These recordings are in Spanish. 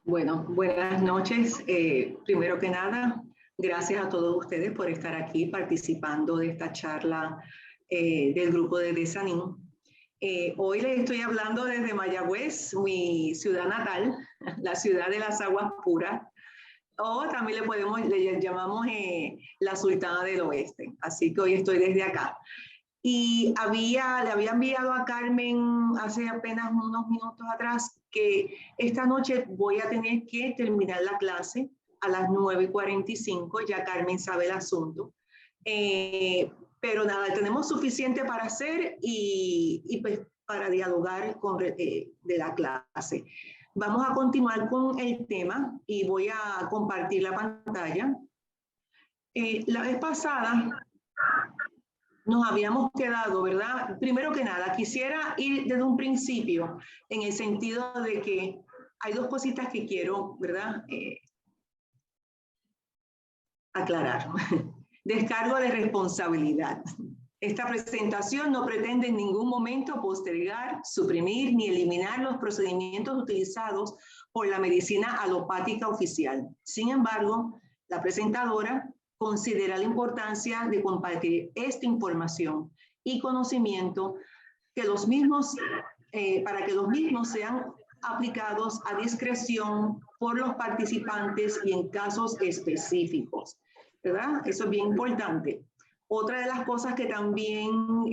Bueno, buenas noches. Primero que nada, gracias a todos ustedes por estar aquí participando de esta charla del grupo de Desanín. Hoy les estoy hablando desde Mayagüez, mi ciudad natal, la ciudad de las aguas puras, o también le llamamos la Sultana del Oeste. Así que hoy estoy desde acá. Y le había enviado a Carmen hace apenas unos minutos atrás que esta noche voy a tener que terminar la clase a las 9:45, ya Carmen sabe el asunto. Pero nada, tenemos suficiente para hacer y pues para dialogar de la clase. Vamos a continuar con el tema y voy a compartir la pantalla. La vez pasada nos habíamos quedado, ¿verdad? Primero que nada, quisiera ir desde un principio en el sentido de que hay dos cositas que quiero, ¿verdad? Aclarar. Descargo de responsabilidad. Esta presentación no pretende en ningún momento postergar, suprimir ni eliminar los procedimientos utilizados por la medicina alopática oficial. Sin embargo, la presentadora considera la importancia de compartir esta información y conocimiento para que los mismos sean aplicados a discreción por los participantes y en casos específicos, ¿verdad? Eso es bien importante. Otra de las cosas que también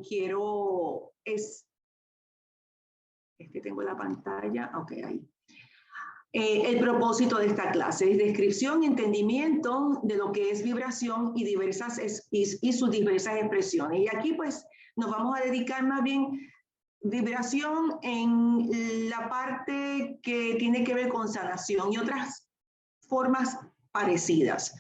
quiero es que tengo la pantalla, ok, ahí. El propósito de esta clase es descripción y entendimiento de lo que es vibración y sus diversas expresiones. Y aquí pues nos vamos a dedicar más bien vibración en la parte que tiene que ver con sanación y otras formas parecidas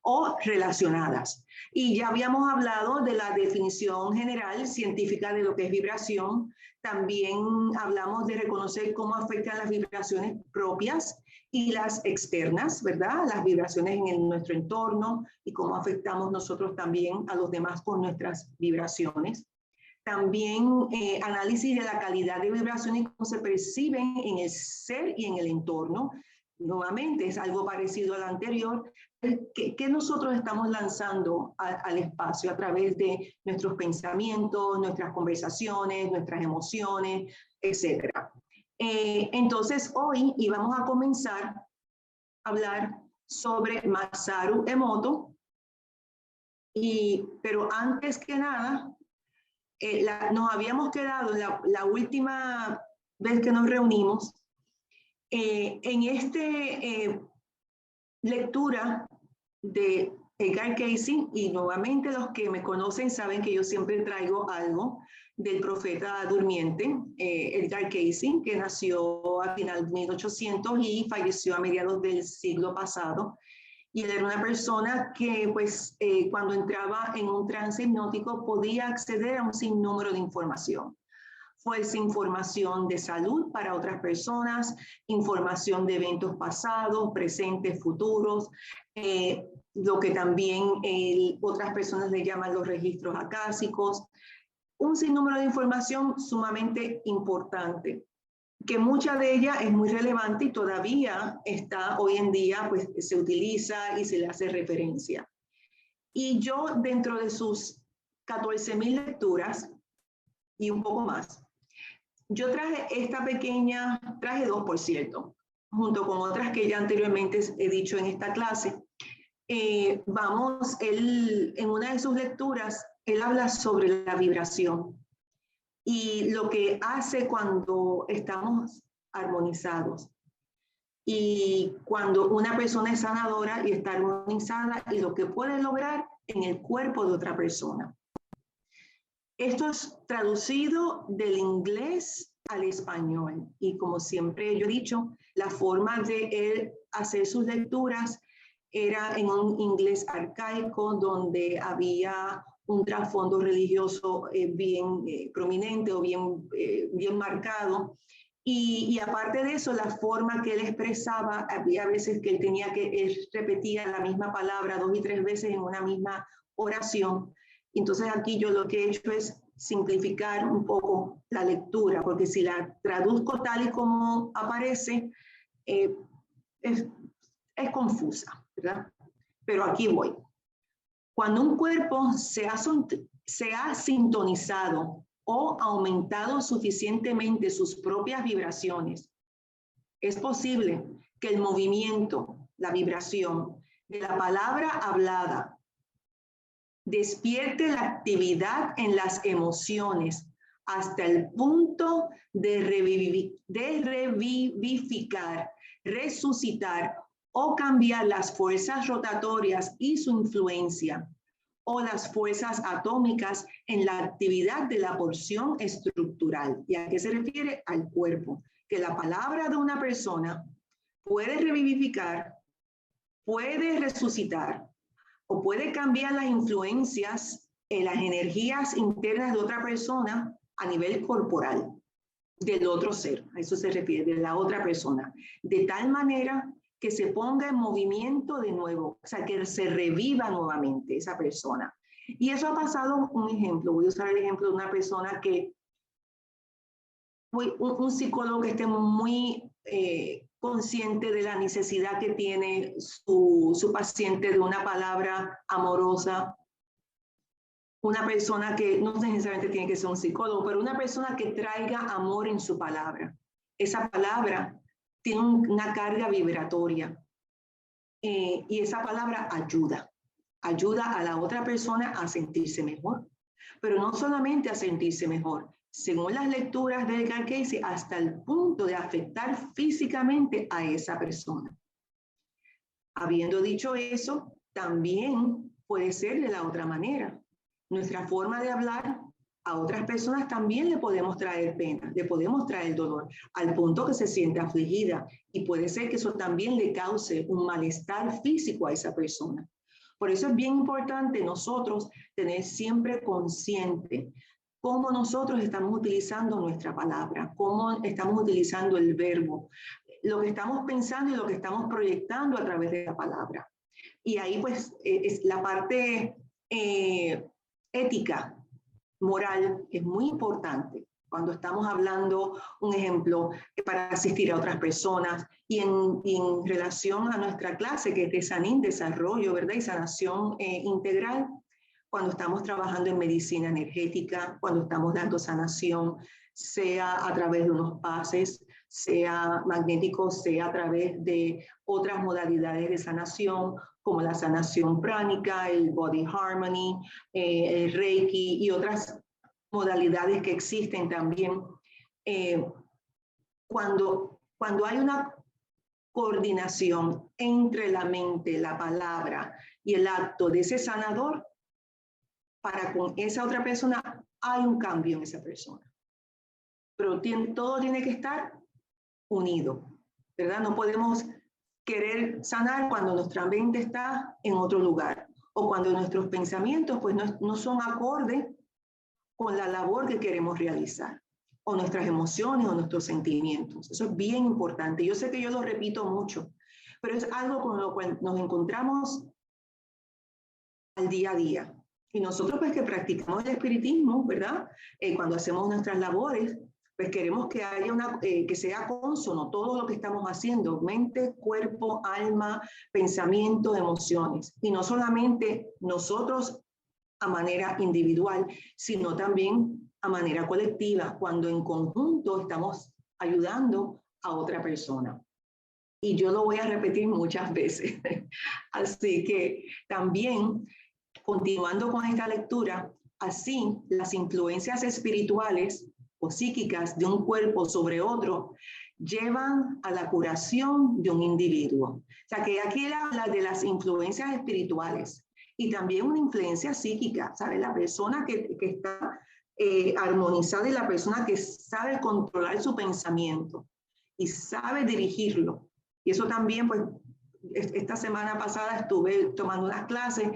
o relacionadas. Y ya habíamos hablado de la definición general científica de lo que es vibración. También hablamos de reconocer cómo afectan las vibraciones propias y las externas, ¿verdad? Las vibraciones en nuestro entorno y cómo afectamos nosotros también a los demás con nuestras vibraciones. También análisis de la calidad de vibraciones y cómo se perciben en el ser y en el entorno. Nuevamente, es algo parecido al anterior, que nosotros estamos lanzando al espacio a través de nuestros pensamientos, nuestras conversaciones, nuestras emociones, etc. Entonces, hoy íbamos a comenzar a hablar sobre Masaru Emoto, pero antes que nada, nos habíamos quedado la última vez que nos reunimos en esta lectura de Edgar Cayce, y nuevamente los que me conocen saben que yo siempre traigo algo del profeta durmiente, Edgar Cayce, que nació a final de 1800 y falleció a mediados del siglo pasado. Y él era una persona que, pues, cuando entraba en un trance hipnótico podía acceder a un sinnúmero de información. Fuese información de salud para otras personas, información de eventos pasados, presentes, futuros, lo que también otras personas le llaman los registros acásicos, un sinnúmero de información sumamente importante, que mucha de ella es muy relevante y todavía está hoy en día, pues se utiliza y se le hace referencia. Y yo, dentro de sus 14,000 lecturas y un poco más, yo traje dos, por cierto, junto con otras que ya anteriormente he dicho en esta clase. En una de sus lecturas, él habla sobre la vibración y lo que hace cuando estamos armonizados. Y cuando una persona es sanadora y está armonizada y lo que puede lograr en el cuerpo de otra persona. Esto es traducido del inglés al español y como siempre yo he dicho, la forma de él hacer sus lecturas era en un inglés arcaico donde había un trasfondo religioso bien prominente o bien marcado. Y aparte de eso, la forma que él expresaba, había veces que él tenía que repetir la misma palabra 2 y 3 veces en una misma oración. Entonces aquí yo lo que he hecho es simplificar un poco la lectura, porque si la traduzco tal y como aparece, es confusa, ¿verdad? Pero aquí voy. Cuando un cuerpo se ha sintonizado o aumentado suficientemente sus propias vibraciones, es posible que el movimiento, la vibración de la palabra hablada despierte la actividad en las emociones hasta el punto de revivificar, resucitar o cambiar las fuerzas rotatorias y su influencia, o las fuerzas atómicas en la actividad de la porción estructural. ¿Y a qué se refiere? Al cuerpo. Que la palabra de una persona puede revivificar, puede resucitar, o puede cambiar las influencias en las energías internas de otra persona a nivel corporal, del otro ser, a eso se refiere, de la otra persona, de tal manera que se ponga en movimiento de nuevo, o sea, que se reviva nuevamente esa persona. Y eso ha pasado, un ejemplo, voy a usar el ejemplo de una persona que, un psicólogo que esté muy consciente de la necesidad que tiene su paciente de una palabra amorosa, una persona que no necesariamente tiene que ser un psicólogo, pero una persona que traiga amor en su palabra. Esa palabra tiene una carga vibratoria y esa palabra ayuda a la otra persona a sentirse mejor, pero no solamente a sentirse mejor, según las lecturas de Edgar Cayce, hasta el punto de afectar físicamente a esa persona. Habiendo dicho eso, también puede ser de la otra manera. Nuestra forma de hablar a otras personas también le podemos traer pena, le podemos traer dolor, al punto que se siente afligida, y puede ser que eso también le cause un malestar físico a esa persona. Por eso es bien importante nosotros tener siempre consciente cómo nosotros estamos utilizando nuestra palabra, cómo estamos utilizando el verbo, lo que estamos pensando y lo que estamos proyectando a través de la palabra. Y ahí pues es la parte ética, moral, es muy importante cuando estamos hablando, un ejemplo, para asistir a otras personas y en relación a nuestra clase que es de SANIN, desarrollo, ¿verdad? Y sanación integral, cuando estamos trabajando en medicina energética, cuando estamos dando sanación, sea a través de unos pases, sea magnético, sea a través de otras modalidades de sanación, como la sanación pránica, el body harmony, el reiki y otras modalidades que existen también. Cuando hay una coordinación entre la mente, la palabra y el acto de ese sanador, para con esa otra persona hay un cambio en esa persona. Pero todo tiene que estar unido, ¿verdad? No podemos querer sanar cuando nuestra mente está en otro lugar o cuando nuestros pensamientos pues no son acordes con la labor que queremos realizar, o nuestras emociones o nuestros sentimientos. Eso es bien importante. Yo sé que yo lo repito mucho, pero es algo con lo cual nos encontramos al día a día. Y nosotros pues que practicamos el espiritismo, ¿verdad? Cuando hacemos nuestras labores, pues queremos que haya que sea consono todo lo que estamos haciendo, mente, cuerpo, alma, pensamiento, emociones. Y no solamente nosotros a manera individual, sino también a manera colectiva, cuando en conjunto estamos ayudando a otra persona. Y yo lo voy a repetir muchas veces. Así que también, continuando con esta lectura, así las influencias espirituales o psíquicas de un cuerpo sobre otro llevan a la curación de un individuo. O sea que aquí él habla de las influencias espirituales y también una influencia psíquica, ¿sabes? La persona que está armonizada y la persona que sabe controlar su pensamiento y sabe dirigirlo. Y eso también, pues, esta semana pasada estuve tomando unas clases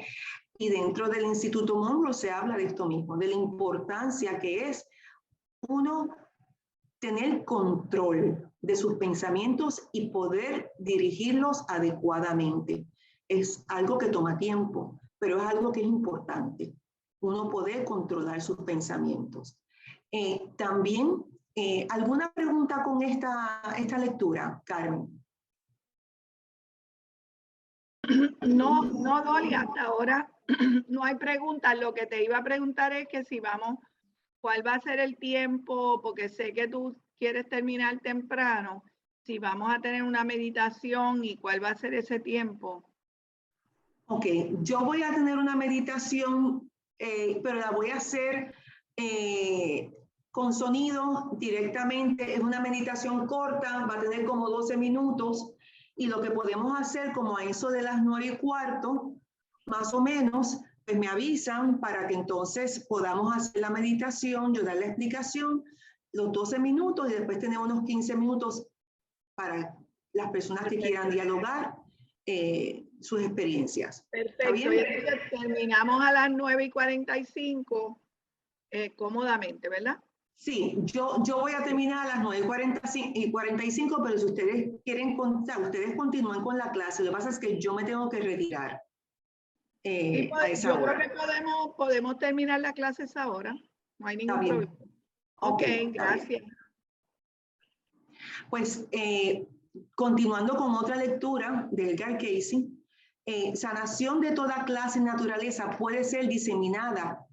y dentro del Instituto Monroe se habla de esto mismo, de la importancia que es uno tener control de sus pensamientos y poder dirigirlos adecuadamente. Es algo que toma tiempo, pero es algo que es importante, uno poder controlar sus pensamientos. También, ¿alguna pregunta con esta lectura, Carmen? No, Dolly, hasta ahora no hay preguntas. Lo que te iba a preguntar es que si vamos, ¿cuál va a ser el tiempo? Porque sé que tú quieres terminar temprano. Si vamos a tener una meditación y cuál va a ser ese tiempo. Ok, yo voy a tener una meditación, pero la voy a hacer con sonido directamente. Es una meditación corta, va a tener como 12 minutos. Y lo que podemos hacer, como a eso de las 9:15, más o menos, pues me avisan para que entonces podamos hacer la meditación, yo dar la explicación, los 12 minutos y después tener unos 15 minutos para las personas que quieran dialogar sus experiencias. Perfecto, y entonces terminamos a las 9:45 cómodamente, ¿verdad? Sí, yo voy a terminar a las 9:45, pero si ustedes quieren contar, ustedes continúan con la clase. Lo que pasa es que yo me tengo que retirar a esa hora. Yo creo que podemos terminar la clase a esa hora. No hay ningún problema. Ok, gracias. Pues continuando con otra lectura de Edgar Cayce, sanación de toda clase y naturaleza puede ser diseminada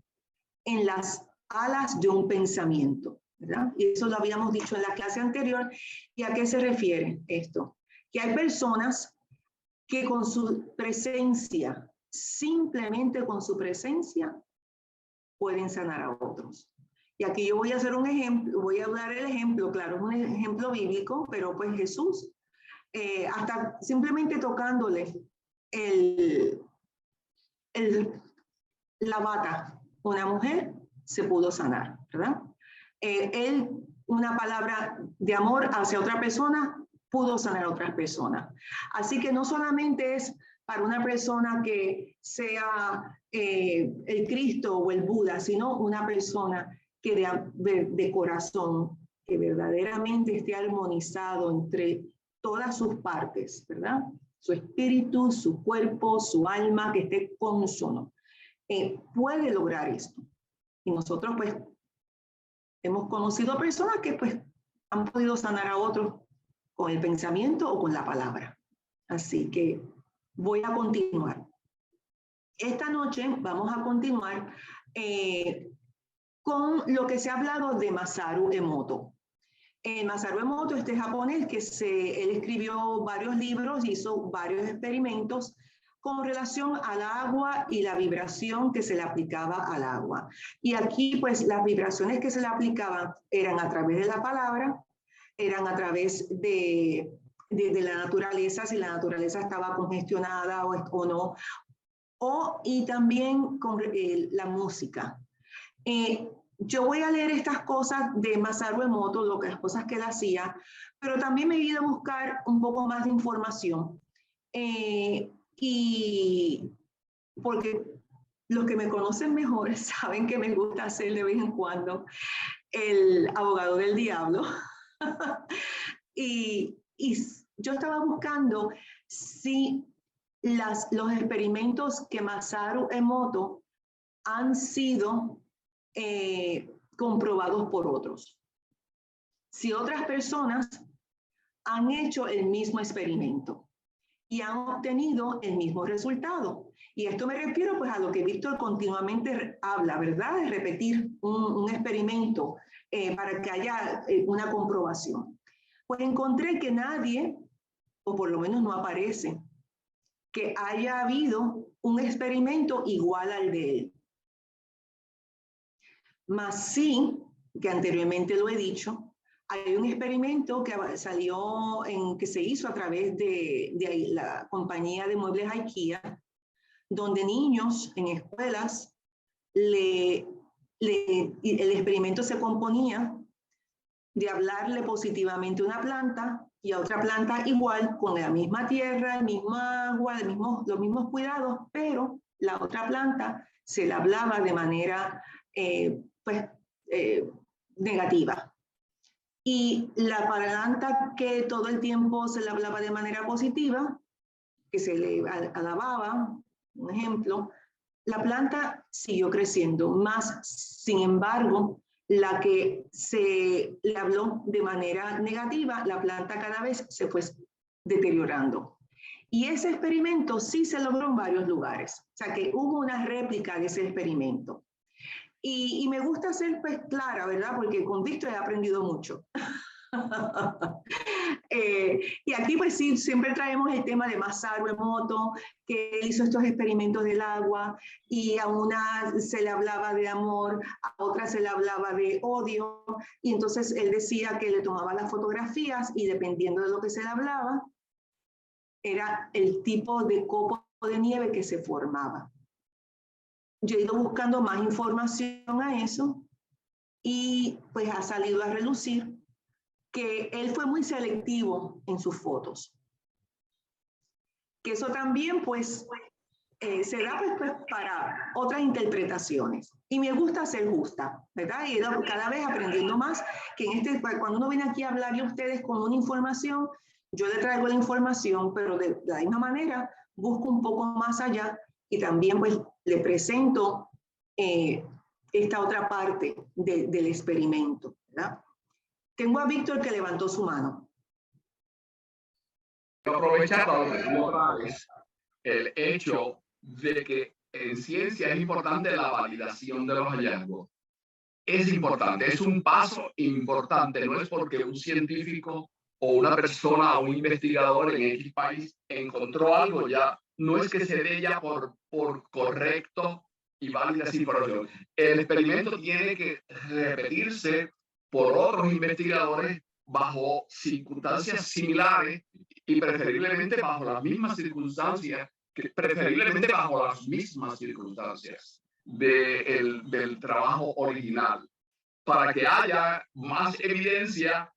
en las alas de un pensamiento, ¿verdad? Y eso lo habíamos dicho en la clase anterior. ¿Y a qué se refiere esto? Que hay personas que con su presencia, simplemente con su presencia, pueden sanar a otros. Y aquí yo voy a hacer un ejemplo, voy a dar el ejemplo, claro, es un ejemplo bíblico, pero pues Jesús, hasta simplemente tocándole la bata a una mujer, se pudo sanar, ¿verdad? Él, una palabra de amor hacia otra persona, pudo sanar a otras personas. Así que no solamente es para una persona que sea el Cristo o el Buda, sino una persona que de corazón, que verdaderamente esté armonizado entre todas sus partes, ¿verdad? Su espíritu, su cuerpo, su alma, que esté consono. Puede lograr esto. Y nosotros pues hemos conocido personas que pues han podido sanar a otros con el pensamiento o con la palabra. Así que voy a continuar. Esta noche vamos a continuar con lo que se ha hablado de Masaru Emoto. Masaru Emoto, este japonés que él escribió varios libros, hizo varios experimentos con relación al agua y la vibración que se le aplicaba al agua. Y aquí, pues, las vibraciones que se le aplicaban eran a través de la palabra, eran a través de la naturaleza, si la naturaleza estaba congestionada o no, y también con la música. Yo voy a leer estas cosas de Masaru Emoto, las cosas que él hacía, pero también me he ido a buscar un poco más de información. Y porque los que me conocen mejor saben que me gusta hacer de vez en cuando el abogado del diablo. y yo estaba buscando si los experimentos que Masaru Emoto han sido comprobados por otros. Si otras personas han hecho el mismo experimento y han obtenido el mismo resultado. Y esto me refiero pues a lo que Víctor continuamente habla, ¿verdad? De repetir un experimento para que haya una comprobación. Pues encontré que nadie, o por lo menos no aparece, que haya habido un experimento igual al de él. Más sí, que anteriormente lo he dicho, hay un experimento que salió, que se hizo a través de la compañía de muebles IKEA, donde niños en escuelas, el experimento se componía de hablarle positivamente a una planta y a otra planta igual, con la misma tierra, el mismo agua, los mismos cuidados, pero la otra planta se la hablaba de manera negativa. Y la planta que todo el tiempo se le hablaba de manera positiva, que se le alababa, un ejemplo, la planta siguió creciendo, más sin embargo, la que se le habló de manera negativa, la planta cada vez se fue deteriorando. Y ese experimento sí se logró en varios lugares. O sea que hubo una réplica de ese experimento. Y me gusta ser pues clara, ¿verdad? Porque con Víctor he aprendido mucho. Y aquí pues sí, siempre traemos el tema de Masaru Emoto, que hizo estos experimentos del agua y a una se le hablaba de amor, a otra se le hablaba de odio, y entonces él decía que le tomaba las fotografías y dependiendo de lo que se le hablaba, era el tipo de copo de nieve que se formaba. Yo he ido buscando más información a eso y pues ha salido a relucir que él fue muy selectivo en sus fotos. Que eso también pues se da pues, para otras interpretaciones. Y me gusta ser justa, ¿verdad? Y he ido cada vez aprendiendo más que cuando uno viene aquí a hablarle a ustedes con una información, yo le traigo la información, pero de la misma manera busco un poco más allá y también pues le presento esta otra parte del experimento, ¿verdad? Tengo a Víctor que levantó su mano. Aprovechar otra vez el hecho de que en ciencia es importante la validación de los hallazgos. Es importante, es un paso importante, no es porque un científico o una persona o un investigador en X país encontró algo ya, no es que se dé ya por correcto y válida esa información. El experimento tiene que repetirse por otros investigadores bajo circunstancias similares y preferiblemente bajo las mismas circunstancias, preferiblemente bajo las mismas circunstancias del trabajo original, para que haya más evidencia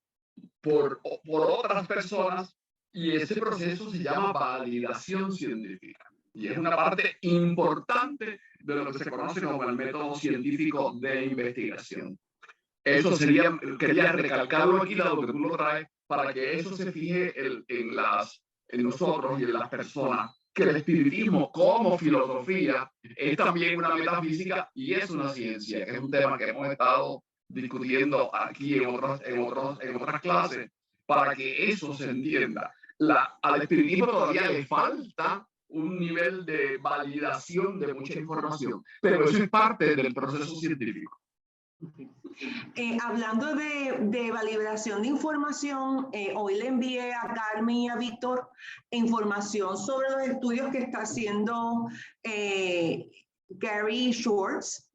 por otras personas, y ese proceso se llama validación científica. Y es una parte importante de lo que se conoce como el método científico de investigación. Eso sería, quería recalcarlo aquí, dado que tú lo traes, para que eso se fije en nosotros y en las personas, que el espiritismo como filosofía es también una metafísica y es una ciencia, que es un tema que hemos estado discutiendo aquí en otras clases, para que eso se entienda. Al espiritismo todavía le falta un nivel de validación de mucha información, pero eso es parte del proceso científico. Hablando de validación de información, hoy le envié a Carmen y a Víctor información sobre los estudios que está haciendo Gary Schwartz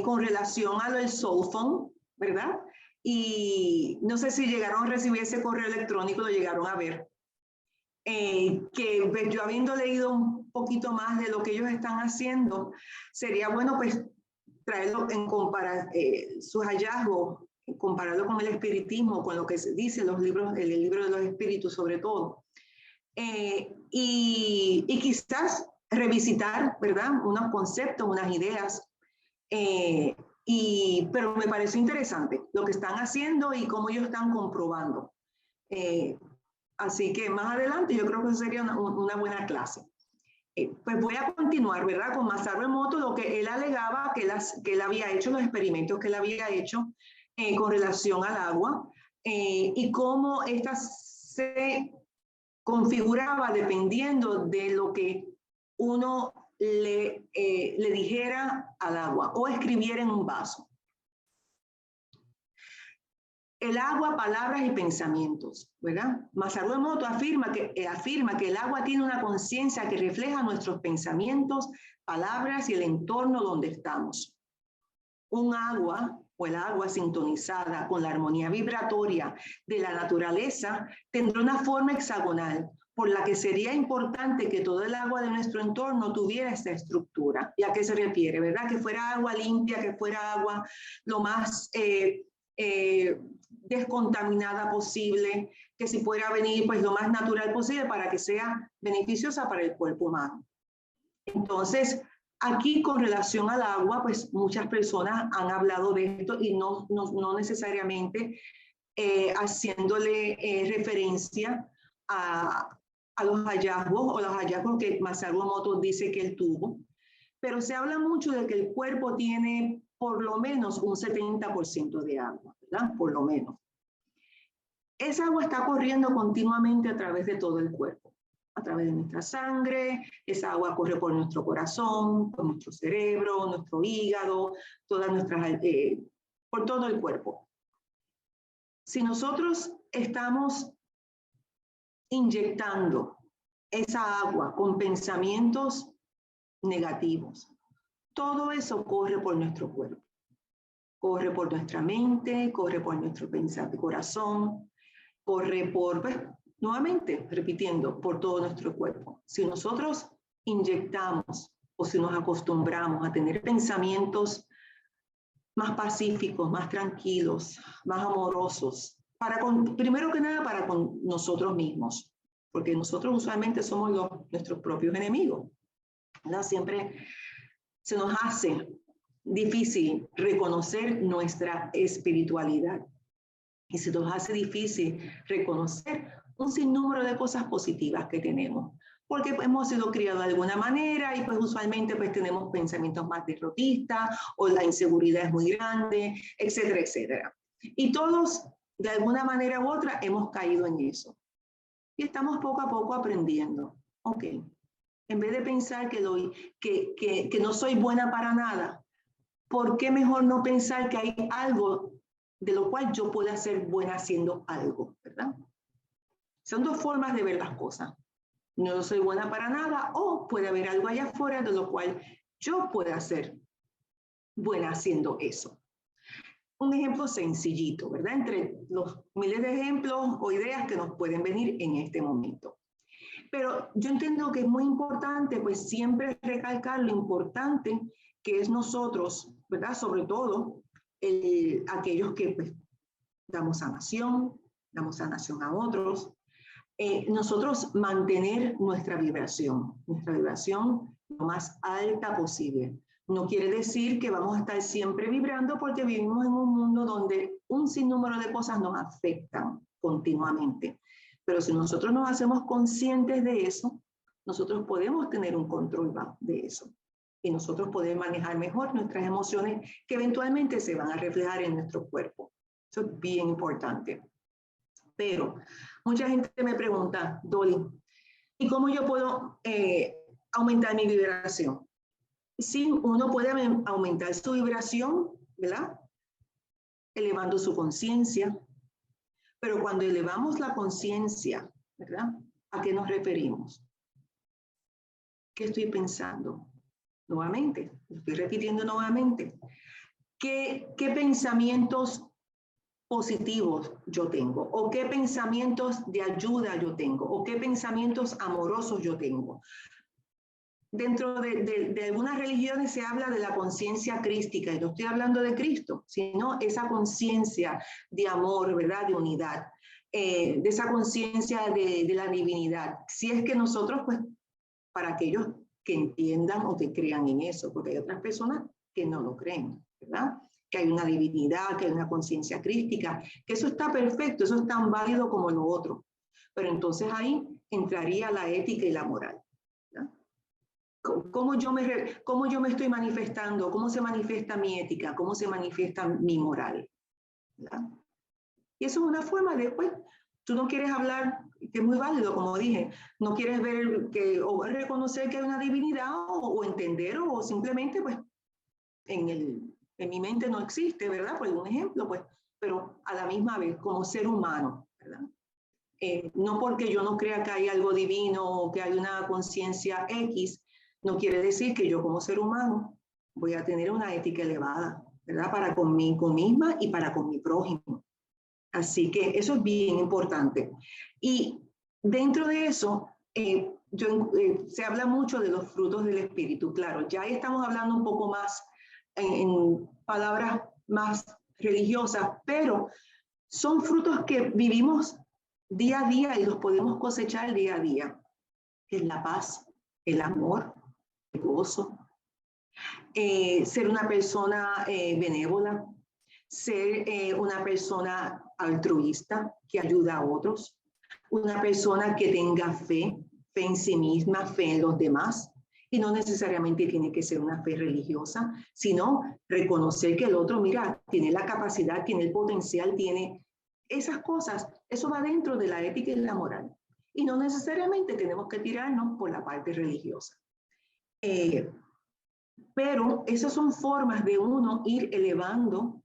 con relación a lo del soul phone, ¿verdad? Y no sé si llegaron a recibir ese correo electrónico, lo llegaron a ver. Que pues, yo habiendo leído un poquito más de lo que ellos están haciendo, sería bueno pues traerlo en comparar sus hallazgos, compararlo con el espiritismo, con lo que se dice en los libros, el libro de los espíritus sobre todo. Y quizás revisitar, ¿verdad? Unos conceptos, unas ideas. Pero me pareció interesante lo que están haciendo y cómo ellos están comprobando. Así que más adelante yo creo que sería una buena clase. Pues voy a continuar, ¿verdad? Con Masaru Emoto, lo que él alegaba que él había hecho, los experimentos que él había hecho con relación al agua y cómo ésta se configuraba dependiendo de lo que uno le dijera al agua o escribiera en un vaso. El agua, palabras y pensamientos, ¿verdad? Masaru Emoto afirma que el agua tiene una conciencia que refleja nuestros pensamientos, palabras y el entorno donde estamos. Un agua o el agua sintonizada con la armonía vibratoria de la naturaleza tendrá una forma hexagonal, por la que sería importante que todo el agua de nuestro entorno tuviera esta estructura. ¿Y a qué se refiere, verdad? Que fuera agua limpia, que fuera agua lo más descontaminada posible, que si pudiera venir pues lo más natural posible para que sea beneficiosa para el cuerpo humano. Entonces, aquí con relación al agua, pues muchas personas han hablado de esto y no necesariamente haciéndole referencia a los hallazgos o los hallazgos que Masaru Emoto dice que él tuvo, pero se habla mucho de que el cuerpo tiene por lo menos un 70% de agua, ¿verdad? Por lo menos. Esa agua está corriendo continuamente a través de todo el cuerpo. a través de nuestra sangre, esa agua corre por nuestro corazón, por nuestro cerebro, nuestro hígado, todas nuestras, por todo el cuerpo. Si nosotros estamos inyectando esa agua con pensamientos negativos, todo eso corre por nuestro cuerpo. Corre por nuestra mente, corre por nuestro corazón, corre por, pues, nuevamente, repitiendo, por todo nuestro cuerpo. Si nosotros inyectamos o si nos acostumbramos a tener pensamientos más pacíficos, más tranquilos, más amorosos, primero que nada para con nosotros mismos, porque nosotros usualmente somos nuestros propios enemigos, ¿verdad? Siempre se nos hace difícil reconocer nuestra espiritualidad y se nos hace difícil reconocer un sinnúmero de cosas positivas que tenemos, porque hemos sido criados de alguna manera y pues usualmente pues tenemos pensamientos más derrotistas o la inseguridad es muy grande, etcétera, etcétera. Y todos de alguna manera u otra hemos caído en eso. Y estamos poco a poco aprendiendo. Ok, en vez de pensar que no soy buena para nada, ¿por qué mejor no pensar que hay algo de lo cual yo pueda ser buena haciendo algo, ¿verdad? Son dos formas de ver las cosas. No soy buena para nada o puede haber algo allá afuera de lo cual yo pueda ser buena haciendo eso. Un ejemplo sencillito, ¿verdad? Entre los miles de ejemplos o ideas que nos pueden venir en este momento. Pero yo entiendo que es muy importante, pues siempre recalcar lo importante que es nosotros, ¿verdad? Sobre todo aquellos que pues, damos sanación a otros. Nosotros mantener nuestra vibración lo más alta posible. No quiere decir que vamos a estar siempre vibrando porque vivimos en un mundo donde un sinnúmero de cosas nos afectan continuamente. Pero si nosotros nos hacemos conscientes de eso, nosotros podemos tener un control de eso. Y nosotros podemos manejar mejor nuestras emociones que eventualmente se van a reflejar en nuestro cuerpo. Eso es bien importante. Pero mucha gente me pregunta, Dolly, ¿y cómo yo puedo aumentar mi vibración? Sí, uno puede aumentar su vibración, ¿verdad? Elevando su conciencia. Pero cuando elevamos la conciencia, ¿verdad? ¿A qué nos referimos? ¿Qué estoy pensando? Nuevamente, lo estoy repitiendo nuevamente. ¿Qué pensamientos positivos yo tengo? ¿O qué pensamientos de ayuda yo tengo? ¿O qué pensamientos amorosos yo tengo? Dentro de algunas religiones se habla de la conciencia crística, y no estoy hablando de Cristo, sino esa conciencia de amor, ¿verdad? De unidad, de esa conciencia de la divinidad. Si es que nosotros, pues, para aquellos que entiendan o que crean en eso, porque hay otras personas que no lo creen, ¿verdad? Que hay una divinidad, que hay una conciencia crística, que eso está perfecto, eso es tan válido como lo otro. Pero entonces ahí entraría la ética y la moral. ¿Cómo yo me estoy manifestando? ¿Cómo se manifiesta mi ética? ¿Cómo se manifiesta mi moral? ¿Verdad? Y eso es una forma de, pues, tú no quieres hablar, que es muy válido, como dije, no quieres ver o reconocer que hay una divinidad o entender o simplemente, pues, en mi mente no existe, ¿verdad? Por un ejemplo, pues, pero a la misma vez, como ser humano, ¿verdad? No porque yo no crea que hay algo divino o que hay una conciencia X, no quiere decir que yo como ser humano voy a tener una ética elevada, ¿verdad? Para conmigo misma y para con mi prójimo. Así que eso es bien importante. Y dentro de eso, se habla mucho de los frutos del espíritu. Claro, ya ahí estamos hablando un poco más en palabras más religiosas, pero son frutos que vivimos día a día y los podemos cosechar día a día. Es la paz, el amor, el gozo, ser una persona benévola, ser una persona altruista que ayuda a otros, una persona que tenga fe en sí misma, fe en los demás, y no necesariamente tiene que ser una fe religiosa, sino reconocer que el otro, mira, tiene la capacidad, tiene el potencial, tiene esas cosas. Eso va dentro de la ética y la moral. Y no necesariamente tenemos que tirarnos por la parte religiosa. Pero esas son formas de uno ir elevando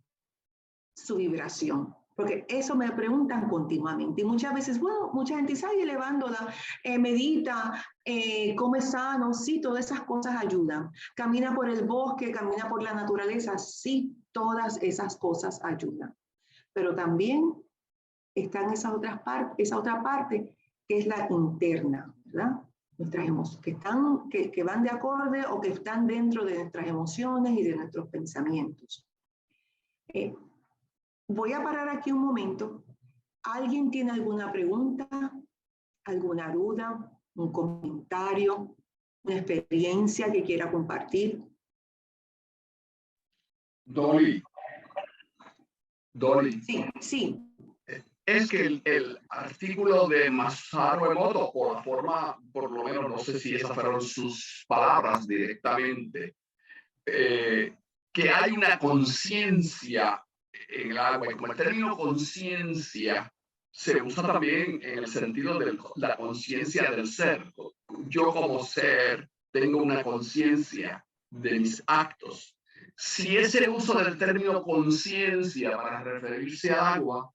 su vibración. Porque eso me preguntan continuamente. Y muchas veces, bueno, mucha gente sale elevándola, medita, come sano, sí, todas esas cosas ayudan. Camina por el bosque, camina por la naturaleza, sí, todas esas cosas ayudan. Pero también están esa otra parte que es la interna, ¿verdad? Nuestras emociones, que van de acorde o que están dentro de nuestras emociones y de nuestros pensamientos. Voy a parar aquí un momento. ¿Alguien tiene alguna pregunta, alguna duda, un comentario, una experiencia que quiera compartir? Dolly. Sí, sí. Es que el artículo de Masaru Emoto, por la forma, por lo menos no sé si esas fueron sus palabras directamente, que hay una conciencia en el agua, y como el término conciencia se usa también en el sentido de la conciencia del ser. Yo como ser tengo una conciencia de mis actos. Si ese uso del término conciencia para referirse al agua,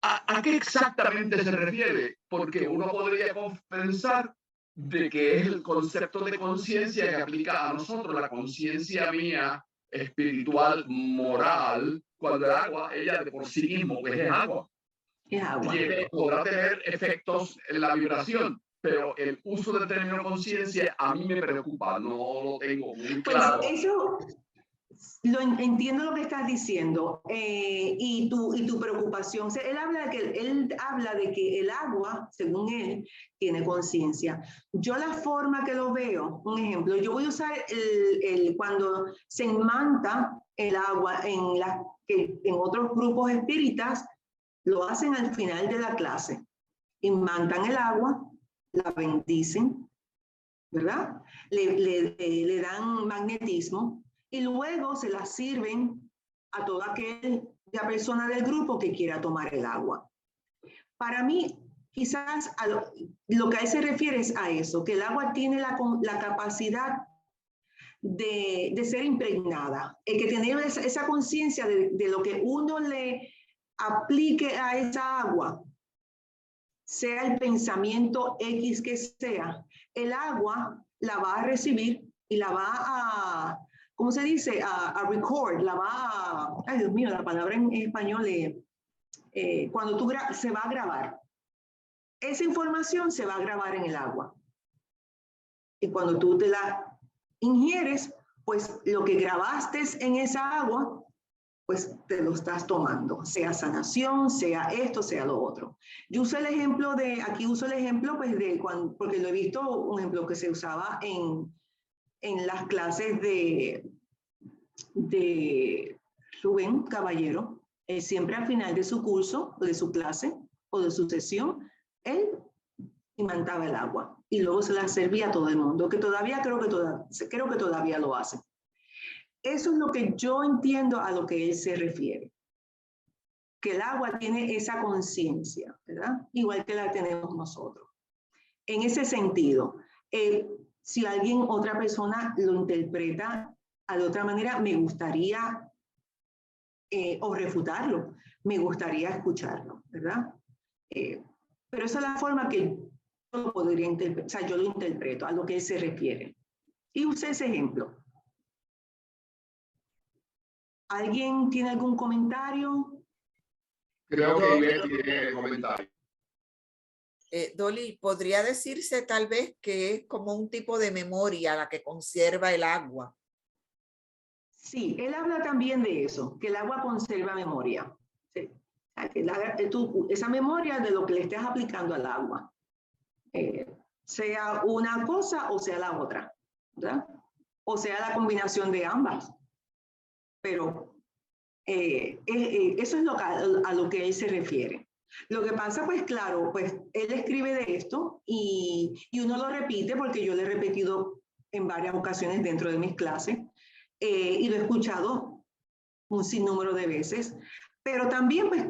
¿a qué exactamente se refiere? Porque uno podría pensar de que es el concepto de conciencia que aplica a nosotros, la conciencia mía espiritual, moral, cuando el agua, ella de por sí mismo, pues es agua. Es agua. Podrá tener efectos en la vibración, pero el uso del término conciencia a mí me preocupa, no lo tengo muy claro. Pues eso... entiendo lo que estás diciendo y tu preocupación. Él habla de que el agua, según él, tiene conciencia. Yo la forma que lo veo, un ejemplo, yo voy a usar cuando se enmanta el agua en otros grupos espíritas, lo hacen al final de la clase. Inmantan el agua, la bendicen, ¿verdad? Le dan magnetismo. Y luego se la sirven a toda aquella persona del grupo que quiera tomar el agua. Para mí, quizás lo que a él se refiere es a eso, que el agua tiene la capacidad de ser impregnada, que tener esa conciencia de lo que uno le aplique a esa agua, sea el pensamiento X que sea, el agua la va a recibir y la va a... ¿Cómo se dice? A record, la va a... Ay, Dios mío, la palabra en español cuando se va a grabar. Esa información se va a grabar en el agua. Y cuando tú te la ingieres, pues lo que grabaste en esa agua, pues te lo estás tomando. Sea sanación, sea esto, sea lo otro. Yo uso el ejemplo aquí uso el ejemplo pues porque lo he visto, un ejemplo que se usaba en las clases de Rubén Caballero, siempre al final de su curso, o de su clase, o de su sesión, él imantaba el agua y luego se la servía a todo el mundo, que todavía creo que todavía lo hace. Eso es lo que yo entiendo a lo que él se refiere. Que el agua tiene esa conciencia, ¿verdad? Igual que la tenemos nosotros. En ese sentido, si otra persona lo interpreta de otra manera, me gustaría, o refutarlo, me gustaría escucharlo, ¿verdad? Pero esa es la forma que yo lo podría interpretar, o sea, yo lo interpreto a lo que él se refiere. Y usé ese ejemplo. ¿Alguien tiene algún comentario? Creo que Ivette tiene comentario. Dolly, ¿podría decirse tal vez que es como un tipo de memoria la que conserva el agua? Sí, él habla también de eso, que el agua conserva memoria. Sí. Esa memoria de lo que le estés aplicando al agua, sea una cosa o sea la otra, ¿verdad? O sea la combinación de ambas. Pero eso es a lo que él se refiere. Lo que pasa, pues claro, pues él escribe de esto y uno lo repite porque yo lo he repetido en varias ocasiones dentro de mis clases y lo he escuchado un sinnúmero de veces, pero también pues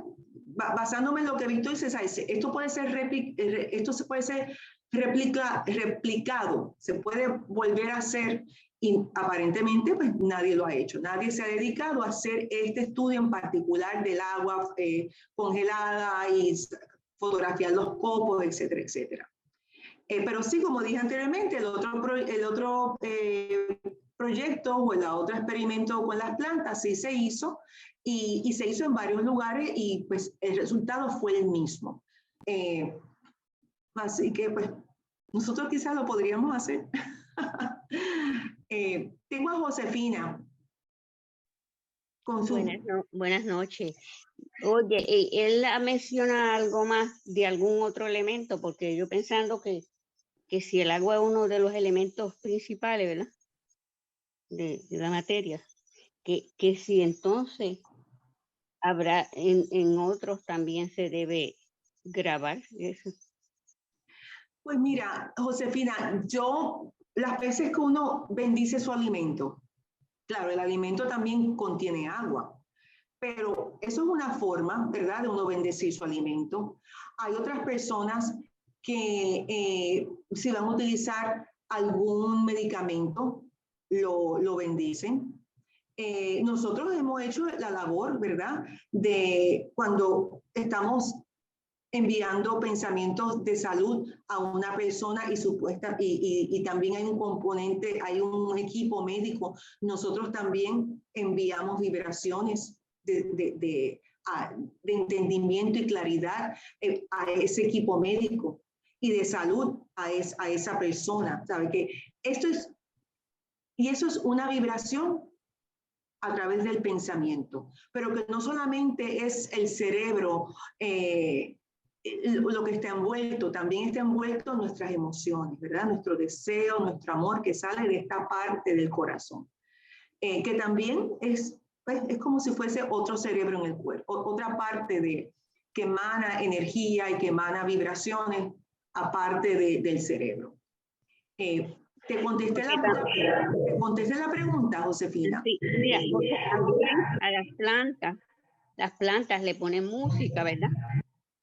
basándome en lo que Víctor dice, esto puede ser, replicado, se puede volver a hacer, y aparentemente pues nadie lo ha hecho, nadie se ha dedicado a hacer este estudio en particular del agua congelada y fotografiar los copos, etcétera, etcétera. Pero sí, como dije anteriormente, el otro proyecto o el otro experimento con las plantas sí se hizo y se hizo en varios lugares y pues el resultado fue el mismo. Así que pues nosotros quizás lo podríamos hacer. Tengo a Josefina. Con su... Buenas noches. Oye, él ha mencionado algo más de algún otro elemento, porque yo pensando que si el agua es uno de los elementos principales, ¿verdad? De la materia, que si entonces habrá en otros también se debe grabar eso. Pues mira, Josefina, las veces que uno bendice su alimento, claro, el alimento también contiene agua, pero eso es una forma, ¿verdad?, de uno bendecir su alimento. Hay otras personas que si van a utilizar algún medicamento, lo bendicen. Nosotros hemos hecho la labor, ¿verdad?, de cuando estamos enviando pensamientos de salud a una persona y también hay un componente, hay un equipo médico. Nosotros también enviamos vibraciones de entendimiento y claridad a ese equipo médico y de salud a esa persona. ¿Sabe? Que eso es una vibración a través del pensamiento, pero que no solamente es el cerebro lo que está envuelto, también está envuelto nuestras emociones, ¿verdad? Nuestro deseo, nuestro amor que sale de esta parte del corazón, que también es como si fuese otro cerebro en el cuerpo, otra parte que emana energía y que emana vibraciones aparte del cerebro. ¿Te contesté la pregunta, Josefina? Sí, mira, porque también a las plantas le ponen música, ¿verdad?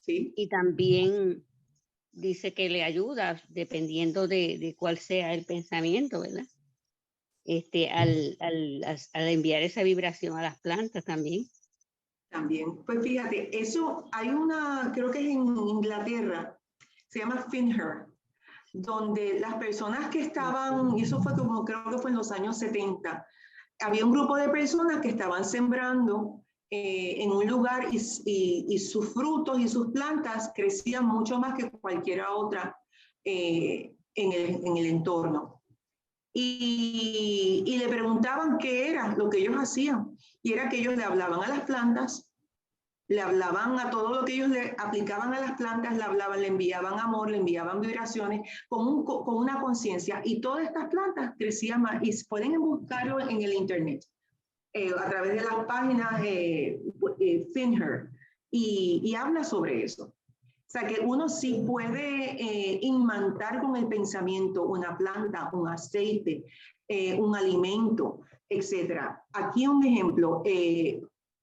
Sí. Y también dice que le ayuda dependiendo de cuál sea el pensamiento, ¿verdad? Al enviar esa vibración a las plantas también. También, pues fíjate, eso hay creo que es en Inglaterra, se llama Finher, donde las personas que estaban, y eso fue creo que fue en los años 70, había un grupo de personas que estaban sembrando en un lugar y sus frutos y sus plantas crecían mucho más que cualquiera otra en el entorno. Y le preguntaban qué era lo que ellos hacían. Y era que ellos le hablaban a las plantas, le hablaban a todo lo que ellos le aplicaban a las plantas, le hablaban, le enviaban amor, le enviaban vibraciones con una conciencia. Y todas estas plantas crecían más. Y pueden buscarlo en el internet, a través de las páginas Finher, y habla sobre eso. O sea, que uno sí puede imantar con el pensamiento una planta, un aceite, un alimento, etc. Aquí un ejemplo,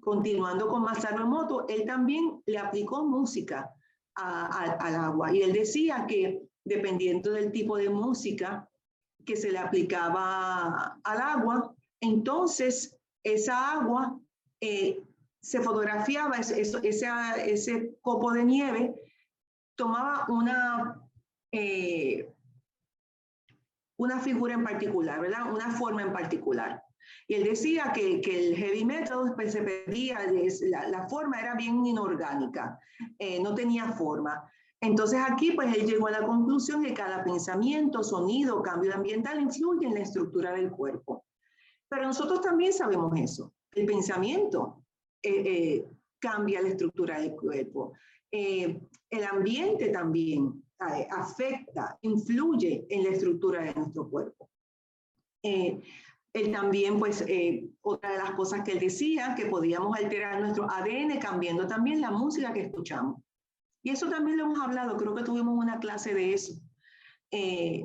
continuando con Masaru Emoto, él también le aplicó música al agua. Y él decía que dependiendo del tipo de música que se le aplicaba al agua, entonces esa agua se fotografiaba, ese copo de nieve tomaba una figura en particular, ¿verdad? Una forma en particular. Y él decía que el heavy metal pues, se perdía, la forma era bien inorgánica, no tenía forma. Entonces aquí pues él llegó a la conclusión de que cada pensamiento, sonido, cambio ambiental influye en la estructura del cuerpo. Pero nosotros también sabemos eso. El pensamiento cambia la estructura del cuerpo. El ambiente también afecta, influye en la estructura de nuestro cuerpo. Él también, pues, otra de las cosas que él decía, que podíamos alterar nuestro ADN cambiando también la música que escuchamos. Y eso también lo hemos hablado, creo que tuvimos una clase de eso,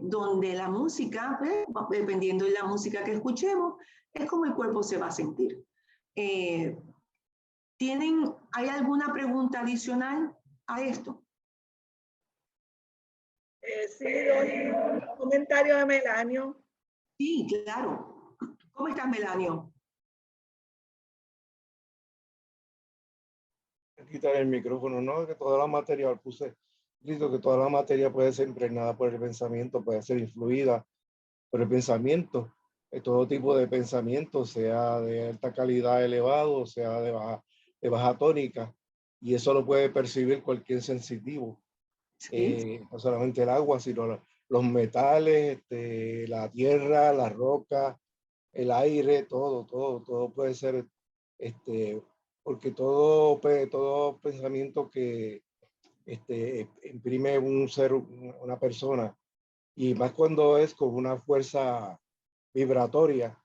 donde la música, dependiendo de la música que escuchemos, es como el cuerpo se va a sentir. ¿Hay alguna pregunta adicional a esto? Sí, doy un comentario de Melanio. Sí, claro. ¿Cómo estás, Melanio? Quitar el micrófono, no, que toda la materia, puse escrito que toda la materia puede ser impregnada por el pensamiento, puede ser influida por el pensamiento, todo tipo de pensamiento, sea de alta calidad elevado, sea de baja tónica, y eso lo puede percibir cualquier sensitivo, Sí. no solamente el agua, sino los metales, la tierra, la roca, el aire, todo puede ser, porque todo pensamiento que imprime un ser, una persona, y más cuando es con una fuerza vibratoria,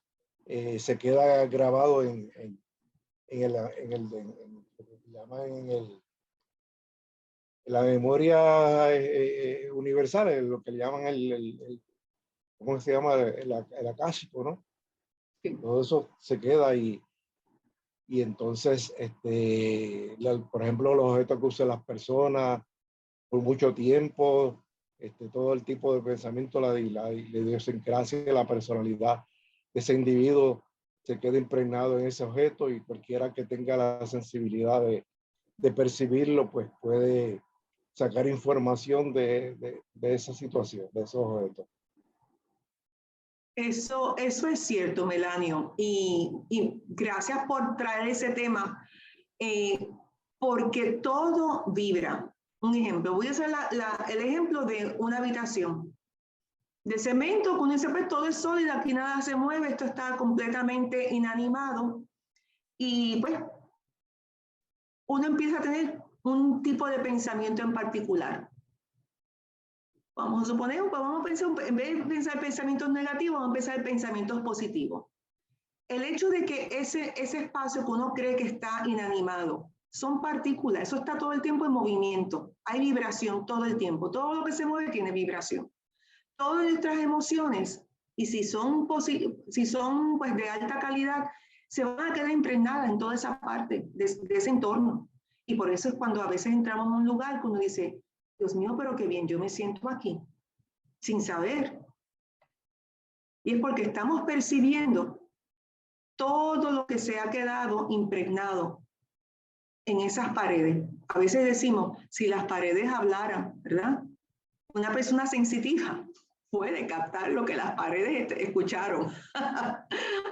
se queda grabado en la memoria universal, en lo que le llaman ¿cómo se llama? El akáshico, ¿no? Sí. Todo eso se queda y entonces, por ejemplo, los objetos que usan las personas por mucho tiempo, todo el tipo de pensamiento, la idiosincrasia, la personalidad de ese individuo se queda impregnado en ese objeto, y cualquiera que tenga la sensibilidad de percibirlo, pues puede sacar información de esa situación, de esos objetos. Eso es cierto, Melanio, y gracias por traer ese tema, porque todo vibra. Un ejemplo, voy a hacer el ejemplo de una habitación de cemento, con ese pues todo es sólido, aquí nada se mueve, esto está completamente inanimado, y pues uno empieza a tener un tipo de pensamiento en particular. Vamos a suponer, vamos a pensar, en vez de pensar pensamientos negativos, vamos a pensar pensamientos positivos. El hecho de que ese espacio que uno cree que está inanimado, son partículas, eso está todo el tiempo en movimiento, hay vibración todo el tiempo, todo lo que se mueve tiene vibración. Todas nuestras emociones, y si son pues, de alta calidad, se van a quedar impregnadas en toda esa parte de ese entorno. Y por eso es cuando a veces entramos en un lugar que uno dice, Dios mío, pero qué bien, yo me siento aquí, sin saber. Y es porque estamos percibiendo todo lo que se ha quedado impregnado en esas paredes. A veces decimos, si las paredes hablaran, ¿verdad? Una persona sensitiva puede captar lo que las paredes escucharon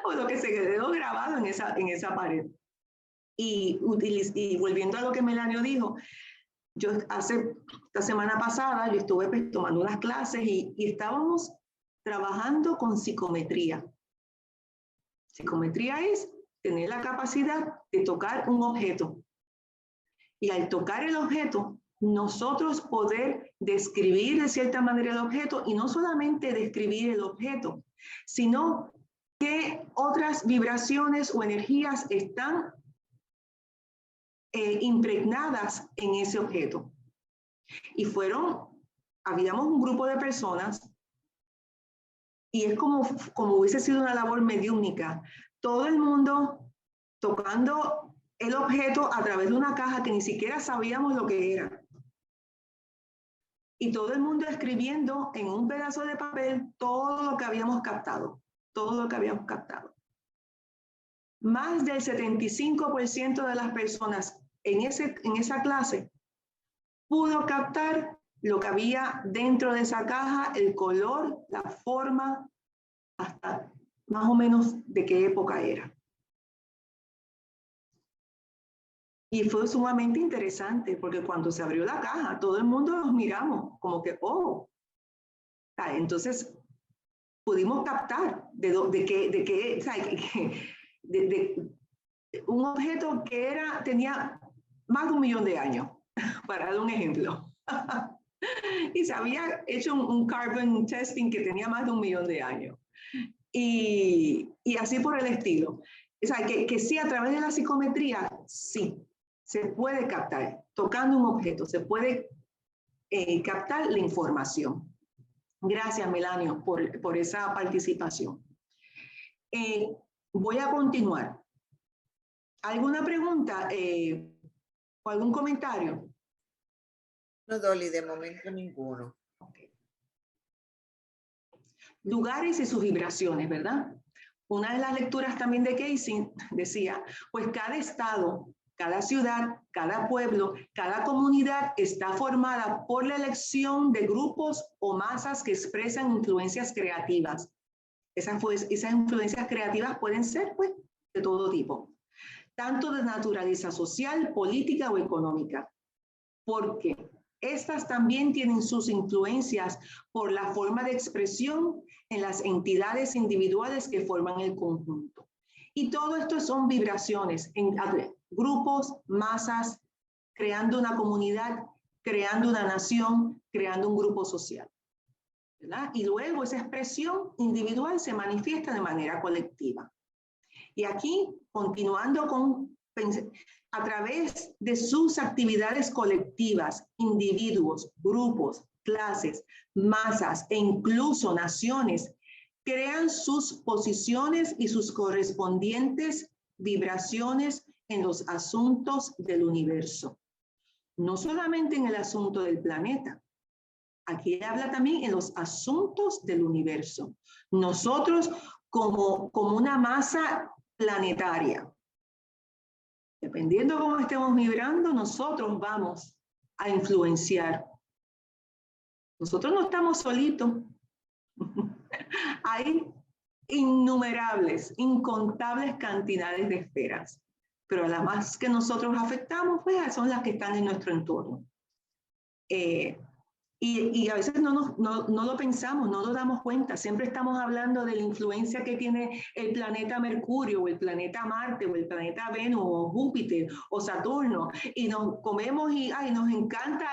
o lo que se quedó grabado en esa pared. Y volviendo a lo que Melanio dijo, esta semana pasada, yo estuve pues, tomando unas clases y estábamos trabajando con psicometría. Psicometría es tener la capacidad de tocar un objeto. Y al tocar el objeto, nosotros poder describir de cierta manera el objeto, y no solamente describir el objeto, sino qué otras vibraciones o energías están impregnadas en ese objeto. Y habíamos un grupo de personas, y es como hubiese sido una labor mediúnica, todo el mundo tocando el objeto a través de una caja que ni siquiera sabíamos lo que era. Y todo el mundo escribiendo en un pedazo de papel todo lo que habíamos captado, todo lo que habíamos captado. Más del 75% de las personas en esa clase pudo captar lo que había dentro de esa caja, el color, la forma, hasta más o menos de qué época era. Y fue sumamente interesante porque cuando se abrió la caja, todo el mundo nos miramos como que, oh. Entonces, pudimos captar de un objeto que tenía más de 1 millón de años, para dar un ejemplo. Y se había hecho un carbon testing que tenía más de 1 millón de años. Y así por el estilo. O sea, que sí, a través de la psicometría, sí, se puede captar, tocando un objeto, se puede captar la información. Gracias, Melanio, por esa participación. Voy a continuar. ¿Alguna pregunta o algún comentario? No, Dolly, de momento ninguno. Okay. Lugares y sus vibraciones, ¿verdad? Una de las lecturas también de Casey decía, pues cada estado, cada ciudad, cada pueblo, cada comunidad está formada por la elección de grupos o masas que expresan influencias creativas. Esas influencias creativas pueden ser, pues, de todo tipo, tanto de naturaleza social, política o económica, porque estas también tienen sus influencias por la forma de expresión en las entidades individuales que forman el conjunto. Y todo esto son vibraciones en grupos, masas, creando una comunidad, creando una nación, creando un grupo social, ¿verdad? Y luego esa expresión individual se manifiesta de manera colectiva. Y aquí, continuando con, a través de sus actividades colectivas, individuos, grupos, clases, masas e incluso naciones, crean sus posiciones y sus correspondientes vibraciones en los asuntos del universo. No solamente en el asunto del planeta. Aquí habla también en los asuntos del universo. Nosotros como una masa planetaria, dependiendo de cómo estemos vibrando, nosotros vamos a influenciar. Nosotros no estamos solitos. Hay innumerables, incontables cantidades de esferas, pero las más que nosotros afectamos, pues son las que están en nuestro entorno. Y a veces no lo pensamos, no nos damos cuenta. Siempre estamos hablando de la influencia que tiene el planeta Mercurio, o el planeta Marte, o el planeta Venus, o Júpiter, o Saturno. Y nos comemos y nos encanta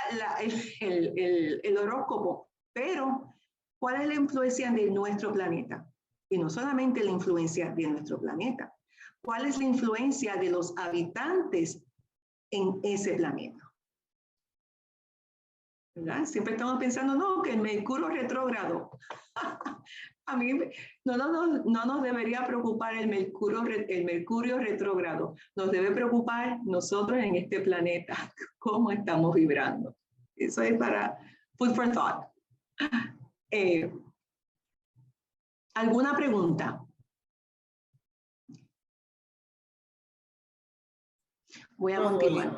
el horóscopo. Pero, ¿cuál es la influencia de nuestro planeta? Y no solamente la influencia de nuestro planeta. ¿Cuál es la influencia de los habitantes en ese planeta? ¿Verdad? Siempre estamos pensando, no, que el Mercurio retrógrado. A mí no nos debería preocupar el Mercurio retrógrado. Nos debe preocupar nosotros en este planeta, cómo estamos vibrando. Eso es para food for thought. ¿Alguna pregunta? Voy a continuar.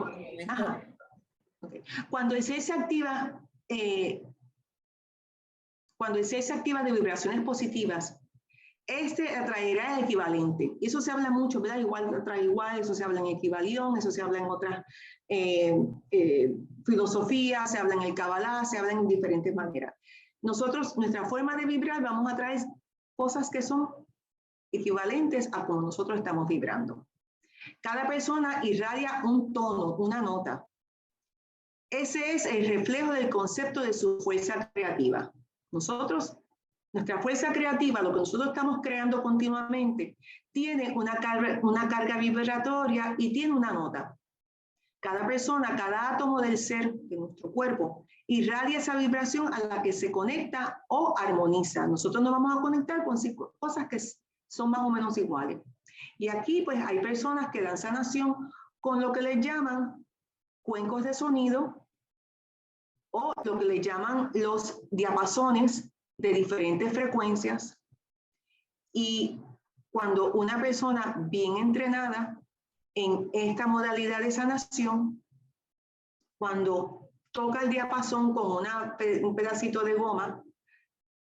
Ajá. Okay. Cuando el ser se activa, de vibraciones positivas, atraerá el equivalente. Eso se habla mucho, ¿verdad? Igual atrae igual, eso se habla en equivalión, eso se habla en otras filosofías, se habla en el Kabbalah, se habla en diferentes maneras. Nosotros, nuestra forma de vibrar, vamos a traer cosas que son equivalentes a como nosotros estamos vibrando. Cada persona irradia un tono, una nota. Ese es el reflejo del concepto de su fuerza creativa. Nuestra fuerza creativa, lo que nosotros estamos creando continuamente, tiene una carga vibratoria y tiene una nota. Cada persona, cada átomo del ser, de nuestro cuerpo, irradia esa vibración a la que se conecta o armoniza. Nosotros nos vamos a conectar con cosas que son más o menos iguales. Y aquí, pues, hay personas que dan sanación con lo que les llaman cuencos de sonido o lo que le llaman los diapasones de diferentes frecuencias. Y cuando una persona bien entrenada en esta modalidad de sanación, cuando toca el diapasón con un pedacito de goma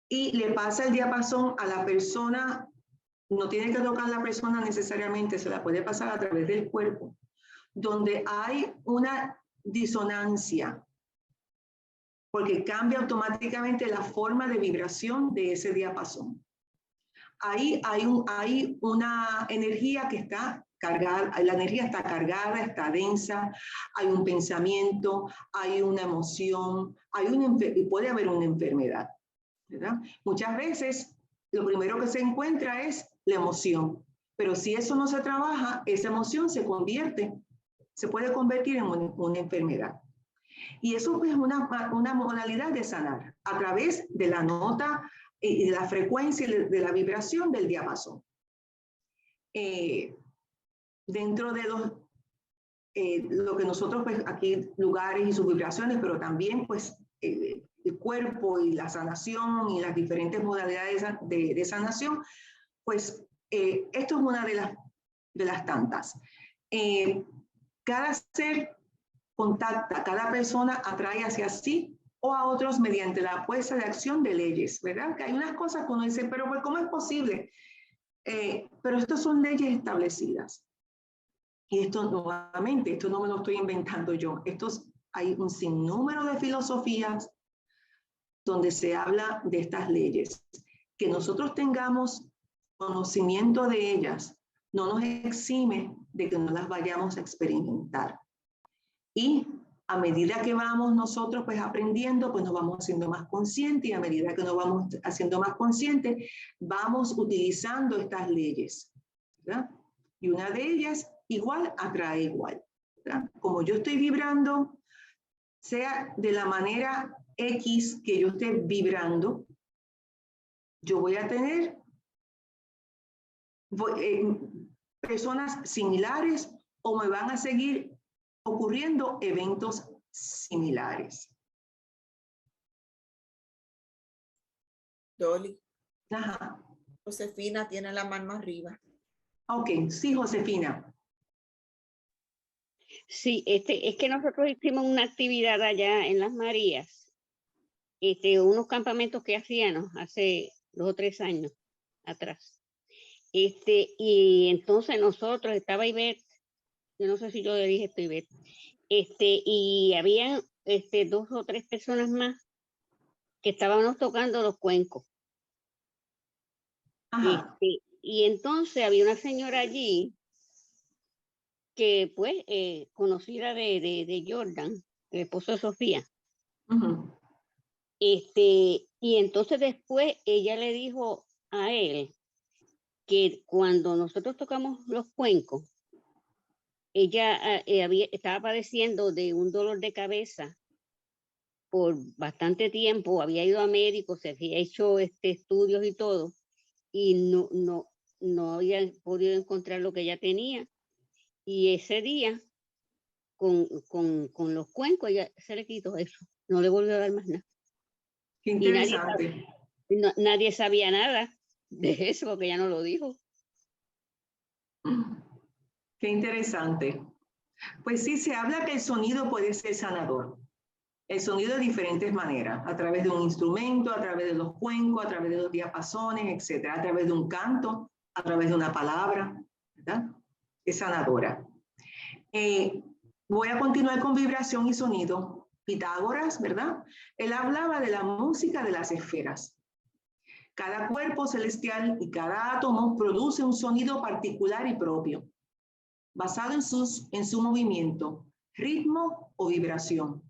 y le pasa el diapasón a la persona, no tiene que tocar la persona necesariamente, se la puede pasar a través del cuerpo, donde hay una disonancia, porque cambia automáticamente la forma de vibración de ese diapasón. Ahí hay una energía que está cargada, la energía está cargada, está densa, hay un pensamiento, hay una emoción, y puede haber una enfermedad, ¿verdad? Muchas veces lo primero que se encuentra es la emoción, pero si eso no se trabaja, esa emoción se puede convertir en una enfermedad. Y eso es una modalidad de sanar a través de la nota y de la frecuencia y de la vibración del diapasón. dentro de lo que nosotros, pues aquí lugares y sus vibraciones, pero también pues el cuerpo y la sanación y las diferentes modalidades de sanación, pues esto es una de las tantas. Cada ser contacta, cada persona atrae hacia sí o a otros mediante la puesta de acción de leyes, ¿verdad? Que hay unas cosas que uno dice, pero pues, ¿cómo es posible? Pero estas son leyes establecidas. Y esto nuevamente, esto no me lo estoy inventando yo. Hay un sinnúmero de filosofías donde se habla de estas leyes. Que nosotros tengamos conocimiento de ellas no nos exime de que no las vayamos a experimentar. Y a medida que vamos nosotros pues aprendiendo, pues nos vamos haciendo más conscientes, y a medida que nos vamos haciendo más conscientes, vamos utilizando estas leyes, ¿verdad? Y una de ellas igual atrae igual, ¿verdad? Como yo estoy vibrando, sea de la manera X que yo esté vibrando, yo voy a tener personas similares o me van a seguir ocurriendo eventos similares. Dolly. Ajá. Josefina tiene la mano arriba. Ok, sí, Josefina. Sí, es que nosotros hicimos una actividad allá en Las Marías, unos campamentos que hacíamos hace 2 o 3 años atrás. Y entonces nosotros, estaba Ivette, yo no sé si yo le dije esto, Ivette, y habían 2 o 3 personas más que estábamos tocando los cuencos. Y entonces había una señora allí que pues conocida de Jordan, el esposo de Sofía. Y entonces después ella le dijo a él que cuando nosotros tocamos los cuencos, ella estaba padeciendo de un dolor de cabeza por bastante tiempo, había ido a médicos, se había hecho estudios y todo, y no había podido encontrar lo que ella tenía. Y ese día, con los cuencos, ella se le quitó eso, no le volvió a dar más nada. Qué interesante. Y nadie sabía nada de eso, porque ella no lo dijo. Qué interesante. Pues sí, se habla que el sonido puede ser sanador. El sonido de diferentes maneras, a través de un instrumento, a través de los cuencos, a través de los diapasones, etcétera, a través de un canto, a través de una palabra, ¿verdad? Es sanadora. Voy a continuar con vibración y sonido. Pitágoras, ¿verdad? Él hablaba de la música de las esferas. Cada cuerpo celestial y cada átomo produce un sonido particular y propio, basado en su movimiento, ritmo o vibración.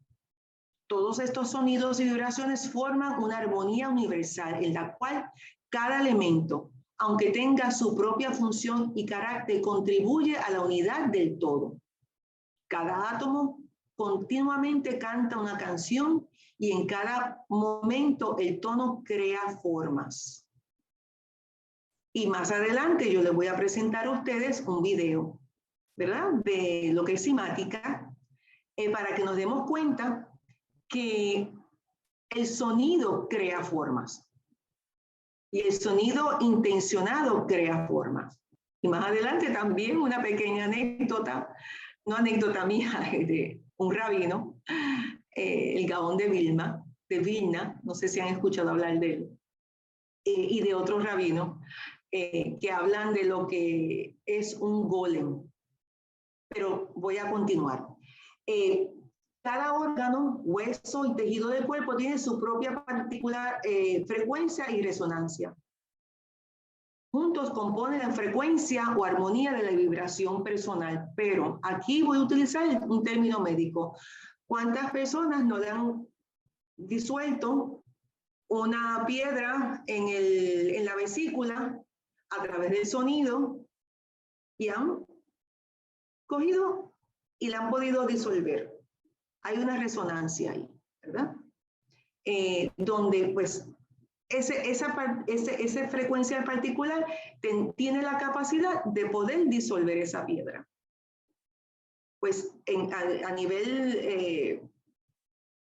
Todos estos sonidos y vibraciones forman una armonía universal en la cual cada elemento, aunque tenga su propia función y carácter, contribuye a la unidad del todo. Cada átomo continuamente canta una canción y en cada momento el tono crea formas. Y más adelante yo les voy a presentar a ustedes un video, ¿verdad? De lo que es cimática, para que nos demos cuenta que el sonido crea formas y el sonido intencionado crea formas. Y más adelante también una pequeña anécdota, no anécdota mía, de un rabino, el Gaón de Vilna, no sé si han escuchado hablar de él, y de otros rabinos que hablan de lo que es un golem. Pero voy a continuar. Cada órgano, hueso y tejido del cuerpo tiene su propia particular frecuencia y resonancia. Juntos componen la frecuencia o armonía de la vibración personal, pero aquí voy a utilizar un término médico. ¿Cuántas personas no le han disuelto una piedra en la vesícula a través del sonido y han cogido y la han podido disolver? Hay una resonancia ahí, ¿verdad? Donde pues esa frecuencia particular tiene la capacidad de poder disolver esa piedra. Pues a nivel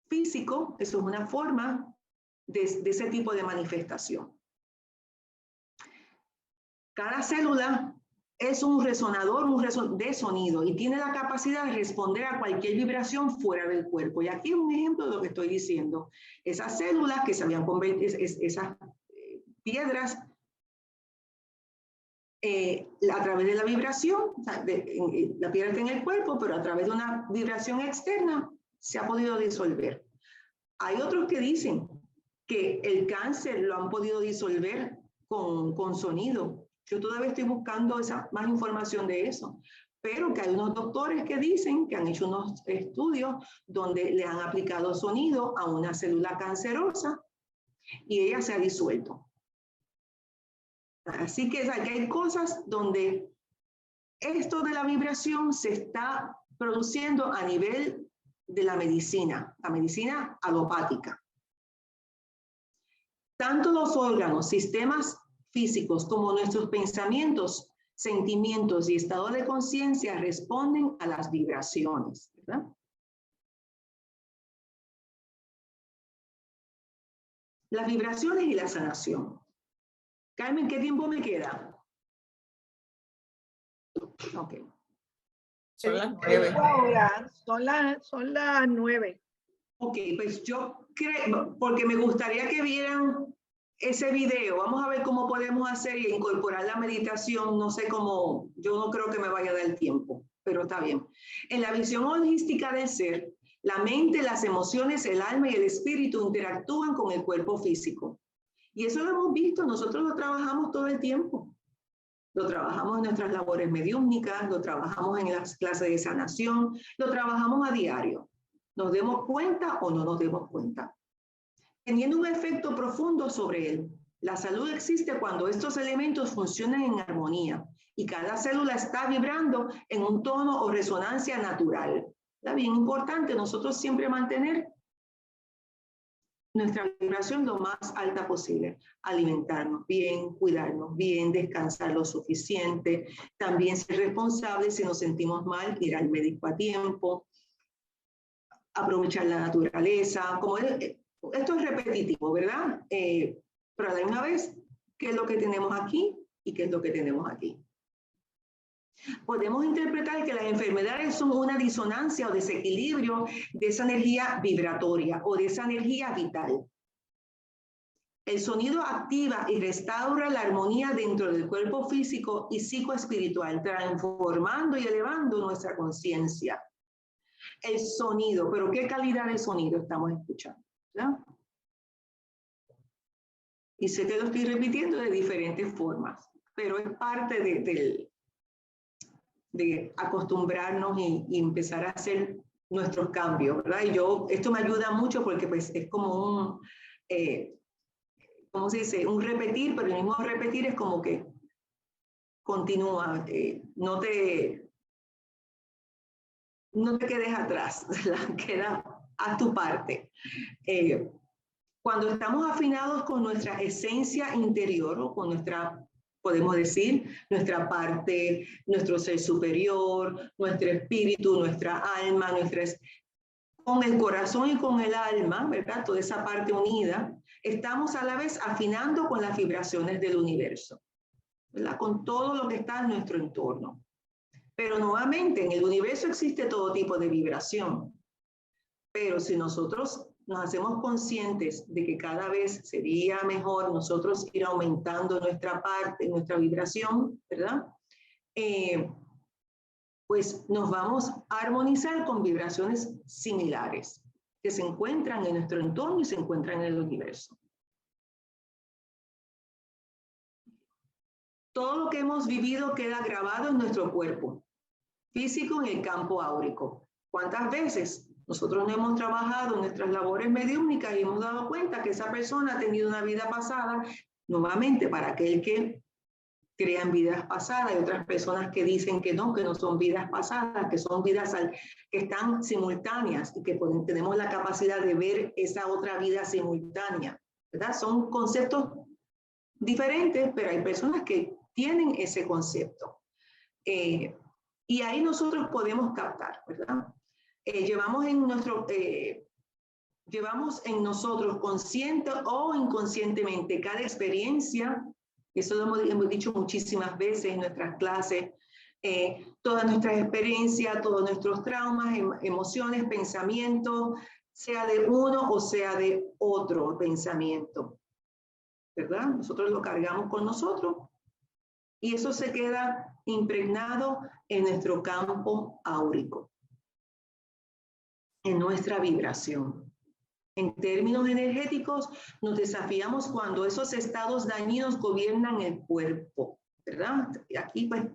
físico, eso es una forma de ese tipo de manifestación. Cada célula es un resonador de sonido y tiene la capacidad de responder a cualquier vibración fuera del cuerpo. Y aquí es un ejemplo de lo que estoy diciendo. Esas células que se habían convertido, esas piedras, a través de la vibración, o sea, la piedra está en el cuerpo, pero a través de una vibración externa se ha podido disolver. Hay otros que dicen que el cáncer lo han podido disolver con sonido. Yo todavía estoy buscando más información de eso, pero que hay unos doctores que dicen que han hecho unos estudios donde le han aplicado sonido a una célula cancerosa y ella se ha disuelto. Así que aquí hay cosas donde esto de la vibración se está produciendo a nivel de la medicina alopática. Tanto los órganos, sistemas físicos como nuestros pensamientos, sentimientos y estado de conciencia responden a las vibraciones, ¿verdad? Las vibraciones y la sanación. Carmen, ¿qué tiempo me queda? Ok. Son las 9. Ahora, son las 9. Ok, pues yo creo, porque me gustaría que vieran ese video. Vamos a ver cómo podemos hacer y incorporar la meditación. No sé cómo, yo no creo que me vaya a dar tiempo, pero está bien. En la visión holística del ser, la mente, las emociones, el alma y el espíritu interactúan con el cuerpo físico. Y eso lo hemos visto, nosotros lo trabajamos todo el tiempo. Lo trabajamos en nuestras labores mediúmnicas, lo trabajamos en las clases de sanación, lo trabajamos a diario. Nos demos cuenta o no nos demos cuenta. Teniendo un efecto profundo sobre él. La salud existe cuando estos elementos funcionan en armonía y cada célula está vibrando en un tono o resonancia natural. Es bien importante nosotros siempre mantener nuestra vibración lo más alta posible. Alimentarnos bien, cuidarnos bien, descansar lo suficiente, también ser responsables si nos sentimos mal, ir al médico a tiempo, aprovechar la naturaleza, como esto es repetitivo, ¿verdad? Pero a la misma vez, ¿qué es lo que tenemos aquí y qué es lo que tenemos aquí? Podemos interpretar que las enfermedades son una disonancia o desequilibrio de esa energía vibratoria o de esa energía vital. El sonido activa y restaura la armonía dentro del cuerpo físico y psicoespiritual, transformando y elevando nuestra conciencia. El sonido, pero ¿qué calidad de sonido estamos escuchando? ¿Ya? Y sé que lo estoy repitiendo de diferentes formas, pero es parte de acostumbrarnos y empezar a hacer nuestros cambios, ¿verdad? Y esto me ayuda mucho porque pues es como un, ¿cómo se dice? Un repetir, pero el mismo repetir es como que continúa, no te quedes atrás, queda a tu parte. Cuando estamos afinados con nuestra esencia interior o con nuestra, podemos decir, nuestra parte, nuestro ser superior, nuestro espíritu, nuestra alma, con el corazón y con el alma, ¿verdad? Toda esa parte unida, estamos a la vez afinando con las vibraciones del universo, ¿verdad? Con todo lo que está en nuestro entorno. Pero nuevamente, en el universo existe todo tipo de vibración. Pero si nosotros nos hacemos conscientes de que cada vez sería mejor nosotros ir aumentando nuestra parte, nuestra vibración, ¿verdad? Pues nos vamos a armonizar con vibraciones similares que se encuentran en nuestro entorno y se encuentran en el universo. Todo lo que hemos vivido queda grabado en nuestro cuerpo físico, en el campo áurico. ¿Cuántas veces nosotros no hemos trabajado en nuestras labores mediúmnicas y hemos dado cuenta que esa persona ha tenido una vida pasada? Nuevamente, para aquel que crea en vidas pasadas, hay otras personas que dicen que no son vidas pasadas, que son vidas que están simultáneas y que tenemos la capacidad de ver esa otra vida simultánea. ¿verdad? Son conceptos diferentes, pero hay personas que tienen ese concepto. Y ahí nosotros podemos captar, ¿verdad? Llevamos en nosotros, consciente o inconscientemente, cada experiencia, eso lo hemos dicho muchísimas veces en nuestras clases, todas nuestras experiencias, todos nuestros traumas, emociones, pensamientos, sea de uno o sea de otro pensamiento, ¿verdad? Nosotros lo cargamos con nosotros y eso se queda impregnado en nuestro campo áurico, en nuestra vibración. En términos energéticos, nos desafiamos cuando esos estados dañinos gobiernan el cuerpo, ¿verdad? Y aquí, pues,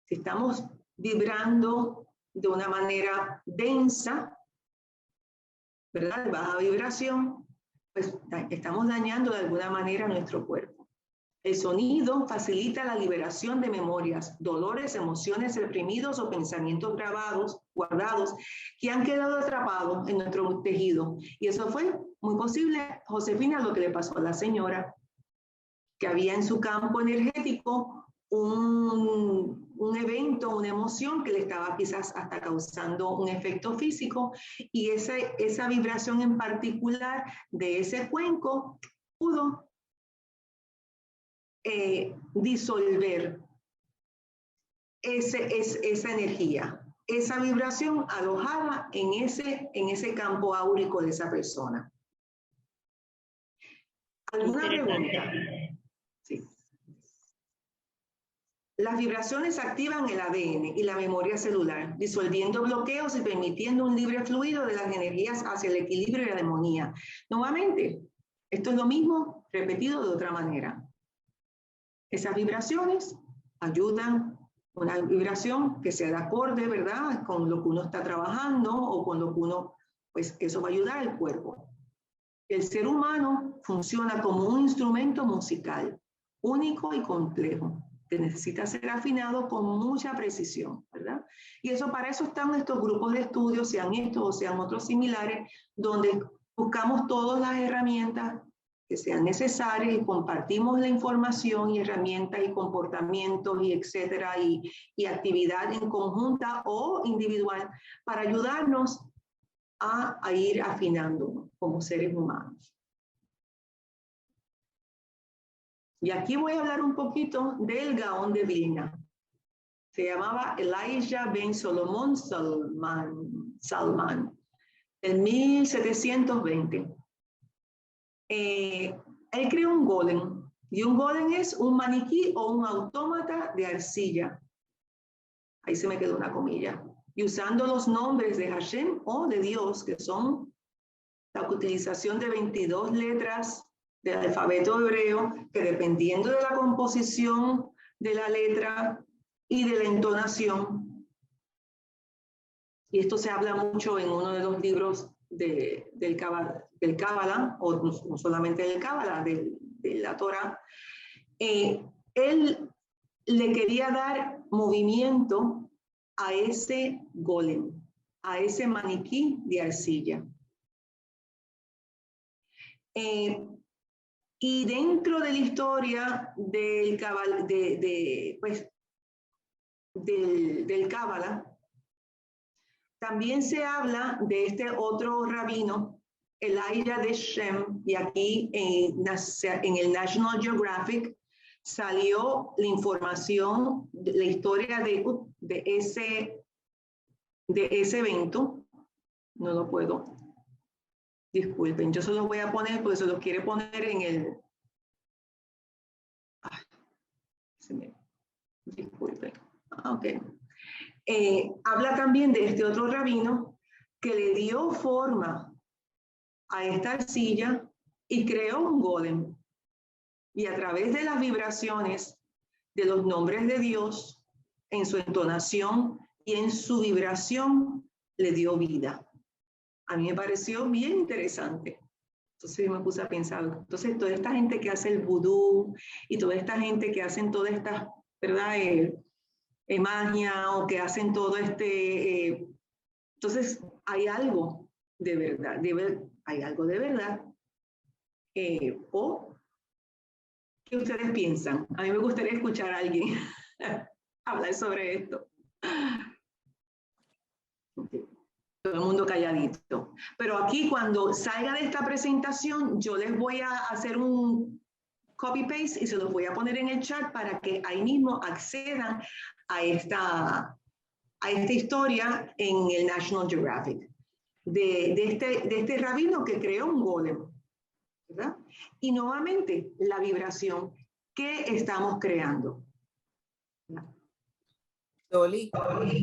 si estamos vibrando de una manera densa, ¿verdad? De baja vibración, pues estamos dañando de alguna manera nuestro cuerpo. El sonido facilita la liberación de memorias, dolores, emociones reprimidos o pensamientos guardados que han quedado atrapados en nuestro tejido. Y eso fue muy posible, Josefina, lo que le pasó a la señora, que había en su campo energético un evento, una emoción que le estaba quizás hasta causando un efecto físico, y esa vibración en particular de ese cuenco pudo disolver esa energía, esa vibración alojada en ese campo áurico de esa persona. ¿Alguna pregunta? Sí. Las vibraciones activan el ADN y la memoria celular, disolviendo bloqueos y permitiendo un libre fluido de las energías hacia el equilibrio y la armonía. Nuevamente, esto es lo mismo repetido de otra manera. Esas vibraciones ayudan, una vibración que sea de acorde, ¿verdad?, con lo que uno está trabajando o con lo que uno, pues eso va a ayudar al cuerpo. El ser humano funciona como un instrumento musical, único y complejo, que necesita ser afinado con mucha precisión, ¿verdad? Y eso, para eso están estos grupos de estudio, sean estos o sean otros similares, donde buscamos todas las herramientas que sean necesarias y compartimos la información y herramientas y comportamientos y etcétera, y actividad en conjunta o individual para ayudarnos a ir afinándonos como seres humanos. Y aquí voy a hablar un poquito del Gaón de Vilna. Se llamaba Elijah Ben Solomon Salman, en 1720. Él creó un golem, y un golem es un maniquí o un autómata de arcilla. Ahí se me quedó una comilla. Y usando los nombres de Hashem o de Dios, que son la utilización de 22 letras del alfabeto hebreo, que dependiendo de la composición de la letra y de la entonación, y esto se habla mucho en uno de los libros del Cábala, o no solamente del Cábala, de la Torá, él le quería dar movimiento a ese golem, a ese maniquí de arcilla. Y dentro de la historia del Cábala, también se habla de este otro rabino, Elijah de Shem, y aquí en el National Geographic salió la información, la historia de ese evento. No lo puedo. Disculpen, yo se los voy a poner porque se los quiere poner en el... Disculpen. Ok. Habla también de este otro rabino que le dio forma a esta arcilla y creó un golem. Y a través de las vibraciones de los nombres de Dios, en su entonación y en su vibración, le dio vida. A mí me pareció bien interesante. Entonces me puse a pensar, entonces toda esta gente que hace el vudú y toda esta gente que hacen todas estas, ¿verdad?, magia, o que hacen todo entonces hay algo de verdad, hay algo de verdad. ¿O qué ustedes piensan? A mí me gustaría escuchar a alguien hablar sobre esto. Todo el mundo calladito. Pero aquí cuando salga de esta presentación, yo les voy a hacer un copy-paste y se los voy a poner en el chat para que ahí mismo accedan a esta historia en el National Geographic. De este rabino que creó un golem, ¿verdad? Y nuevamente, la vibración que estamos creando. Dolly,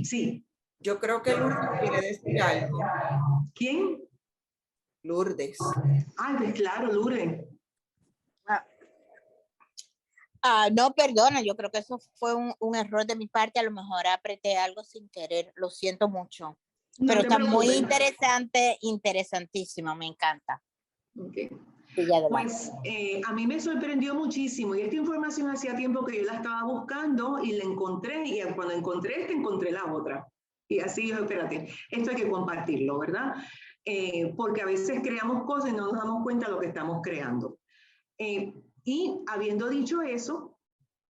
Sí. yo creo que Lourdes quiere decir algo. ¿Quién? Lourdes. Ay, pues claro, Lourdes. No, perdona, yo creo que eso fue un error de mi parte, a lo mejor apreté algo sin querer, lo siento mucho. No pero te está preocupes. muy interesante, interesantísimo, me encanta. Okay. Sigue adelante. Pues a mí me sorprendió muchísimo y esta información hacía tiempo que yo la estaba buscando y la encontré y cuando encontré esta encontré la otra. Y así yo, espérate, esto hay que compartirlo, ¿verdad? Porque a veces creamos cosas y no nos damos cuenta de lo que estamos creando. Y habiendo dicho eso,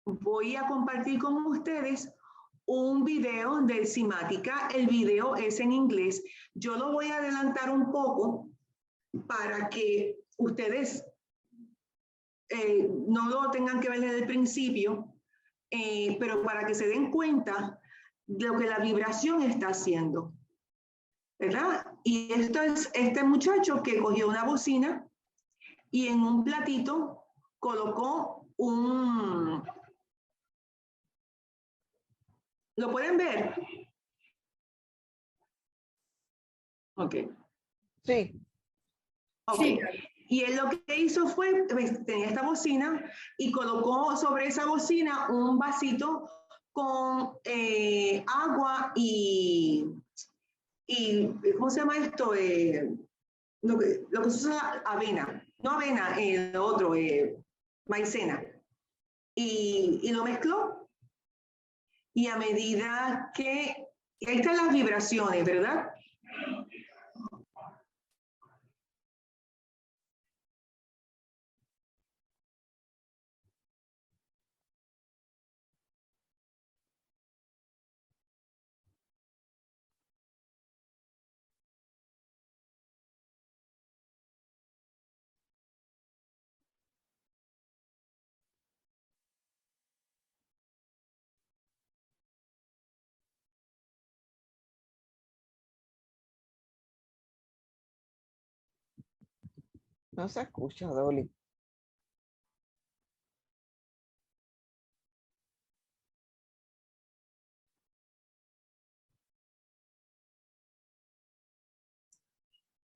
voy a compartir con ustedes un video de Simática. El video es en inglés. Yo lo voy a adelantar un poco para que ustedes no lo tengan que ver desde el principio, pero para que se den cuenta de lo que la vibración está haciendo, ¿verdad? Y esto es este muchacho que cogió una bocina y en un platito colocó un... ¿Lo pueden ver? Ok. Sí. Ok. Sí. Y él lo que hizo fue, tenía esta bocina y colocó sobre esa bocina un vasito con agua y ¿cómo se llama esto? Lo que se usa, avena. No avena, lo otro, maicena. Y lo mezcló. Y a medida que... Ahí están las vibraciones, ¿verdad? No se escucha, Dolly.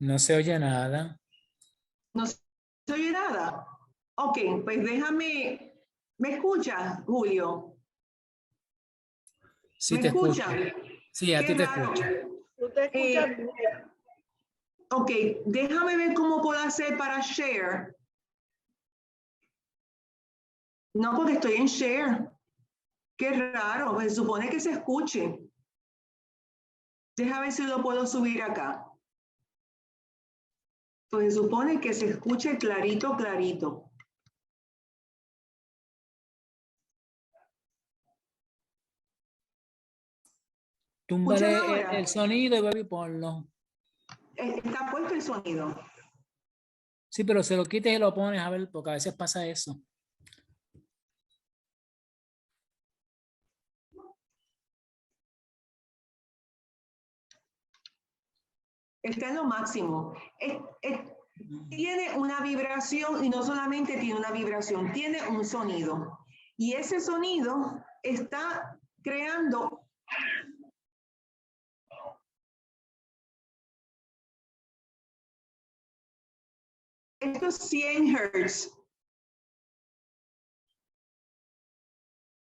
No se oye nada. No se oye nada. Ok, pues déjame... ¿Me escucha, Julio? Sí, ¿Me te escucha? escucho. Sí, a Qué ti te raro. escucho. Tú te escuchas bien. Ok, déjame ver cómo puedo hacer para share. No, porque estoy en share. Qué raro, pues se supone que se escuche. Deja ver si lo puedo subir acá. Pues se supone que se escuche clarito, clarito. Túmbale ¿Escuchan ahora? el sonido y baby ponlo. Está puesto el sonido. Sí, pero se lo quites y lo pones a ver, porque a veces pasa eso. Está en lo máximo. Tiene una vibración y no solamente tiene una vibración, tiene un sonido. Y ese sonido está creando estos 100 Hz.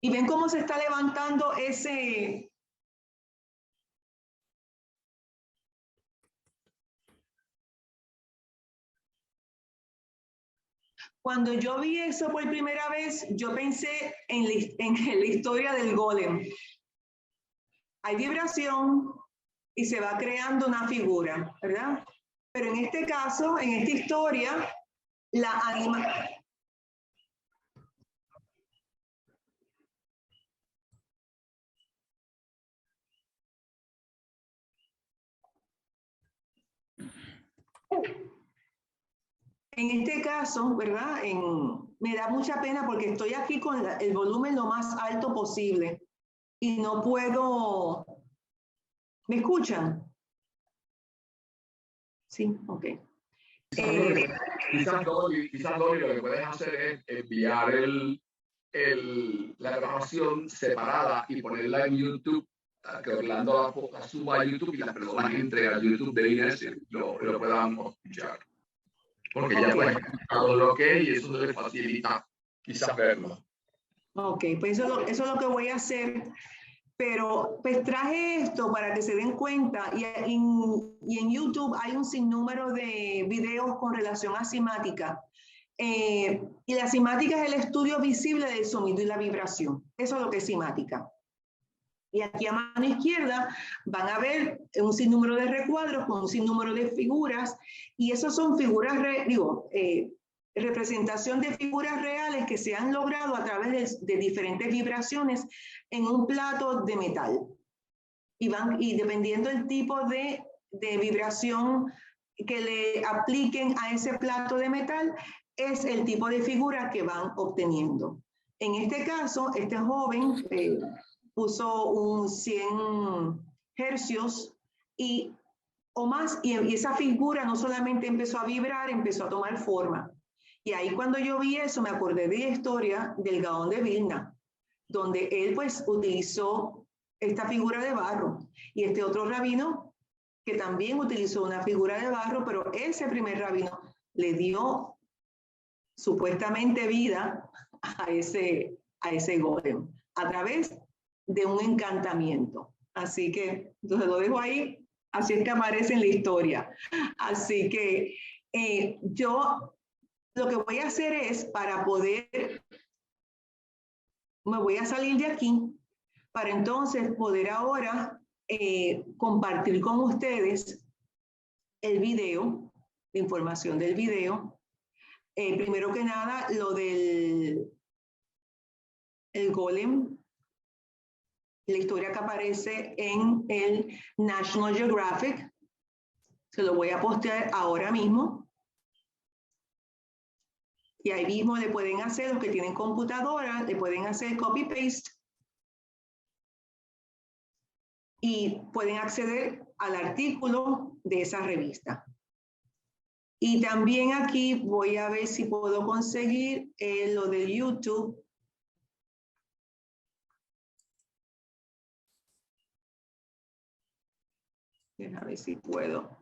Y ven cómo se está levantando ese... Cuando yo vi eso por primera vez, yo pensé en la historia del golem. Hay vibración y se va creando una figura, ¿verdad? Pero en este caso, en esta historia, la anima. En este caso, ¿verdad? Me da mucha pena porque estoy aquí con el volumen lo más alto posible y no puedo. ¿Me escuchan? Sí, ok. Quizás Dolly, lo que puedes hacer es enviar la grabación separada y ponerla en YouTube, que Orlando la suba a YouTube y las personas entren al YouTube de Inés y lo puedan escuchar. Porque ya pueden escuchar lo que es y eso les facilita quizás verlo. Ok, pues eso es lo que voy a hacer. Pero pues traje esto para que se den cuenta y en YouTube hay un sinnúmero de videos con relación a cimática. Y la cimática es el estudio visible del sonido y la vibración. Eso es lo que es cimática. Y aquí a mano izquierda van a ver un sinnúmero de recuadros con un sinnúmero de figuras. Y esos son figuras, representación de figuras reales que se han logrado a través de diferentes vibraciones en un plato de metal. Y dependiendo del tipo de vibración que le apliquen a ese plato de metal, es el tipo de figura que van obteniendo. En este caso, este joven puso un 100 hercios o más, y esa figura no solamente empezó a vibrar, empezó a tomar forma. Y ahí cuando yo vi eso, me acordé de la historia del Gaón de Vilna, donde él pues utilizó esta figura de barro. Y este otro rabino que también utilizó una figura de barro, pero ese primer rabino le dio supuestamente vida a ese golem a través de un encantamiento. Así que entonces lo dejo ahí, así es que aparece en la historia. Así que yo lo que voy a hacer es, para poder, me voy a salir de aquí, para entonces poder ahora compartir con ustedes el video, la información del video. Primero que nada, lo del golem, la historia que aparece en el National Geographic. Se lo voy a postear ahora mismo. Y ahí mismo le pueden hacer, los que tienen computadora, le pueden hacer copy-paste y pueden acceder al artículo de esa revista. Y también aquí voy a ver si puedo conseguir lo de YouTube. A ver si puedo.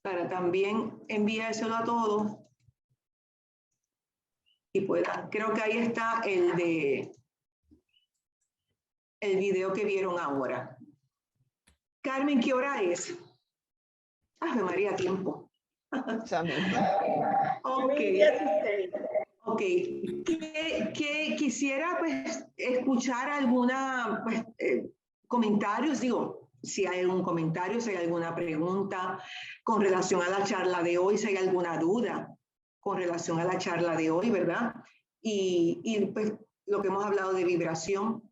Para también enviárselo a todos. Y puedan, creo que ahí está el video que vieron ahora. Carmen, ¿qué hora es? Ave María, tiempo. Ok. Ok. Que quisiera pues escuchar alguna comentarios, digo, si hay algún comentario, si hay alguna pregunta con relación a la charla de hoy, si hay alguna duda con relación a la charla de hoy, ¿verdad? Y pues lo que hemos hablado de vibración.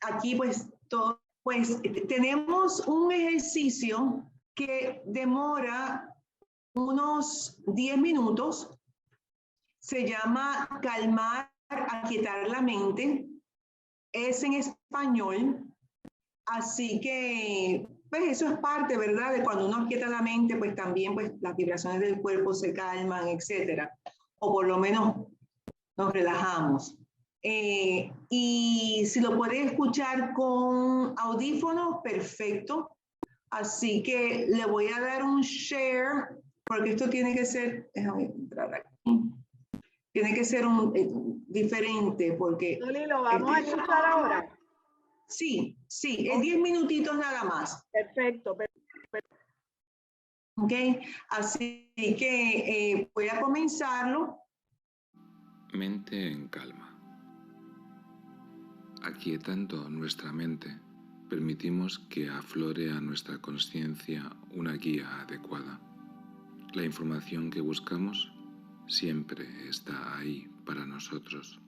Aquí pues tenemos un ejercicio que demora unos 10 minutos. Se llama calmar, aquietar la mente. Es en español. Así que pues eso es parte, ¿verdad? De cuando uno aquieta la mente, pues también pues las vibraciones del cuerpo se calman, etcétera. O por lo menos nos relajamos. Y si lo pueden escuchar con audífonos, perfecto. Así que le voy a dar un share, porque esto tiene que ser, déjame entrar aquí. Tiene que ser diferente, porque... Loli, ¿lo vamos a escuchar ahora? Sí, es 10 minutitos nada más. Perfecto. Ok, así que voy a comenzarlo. Mente en calma. Aquietando nuestra mente, permitimos que aflore a nuestra conciencia una guía adecuada, La información que buscamos siempre está ahí para nosotros.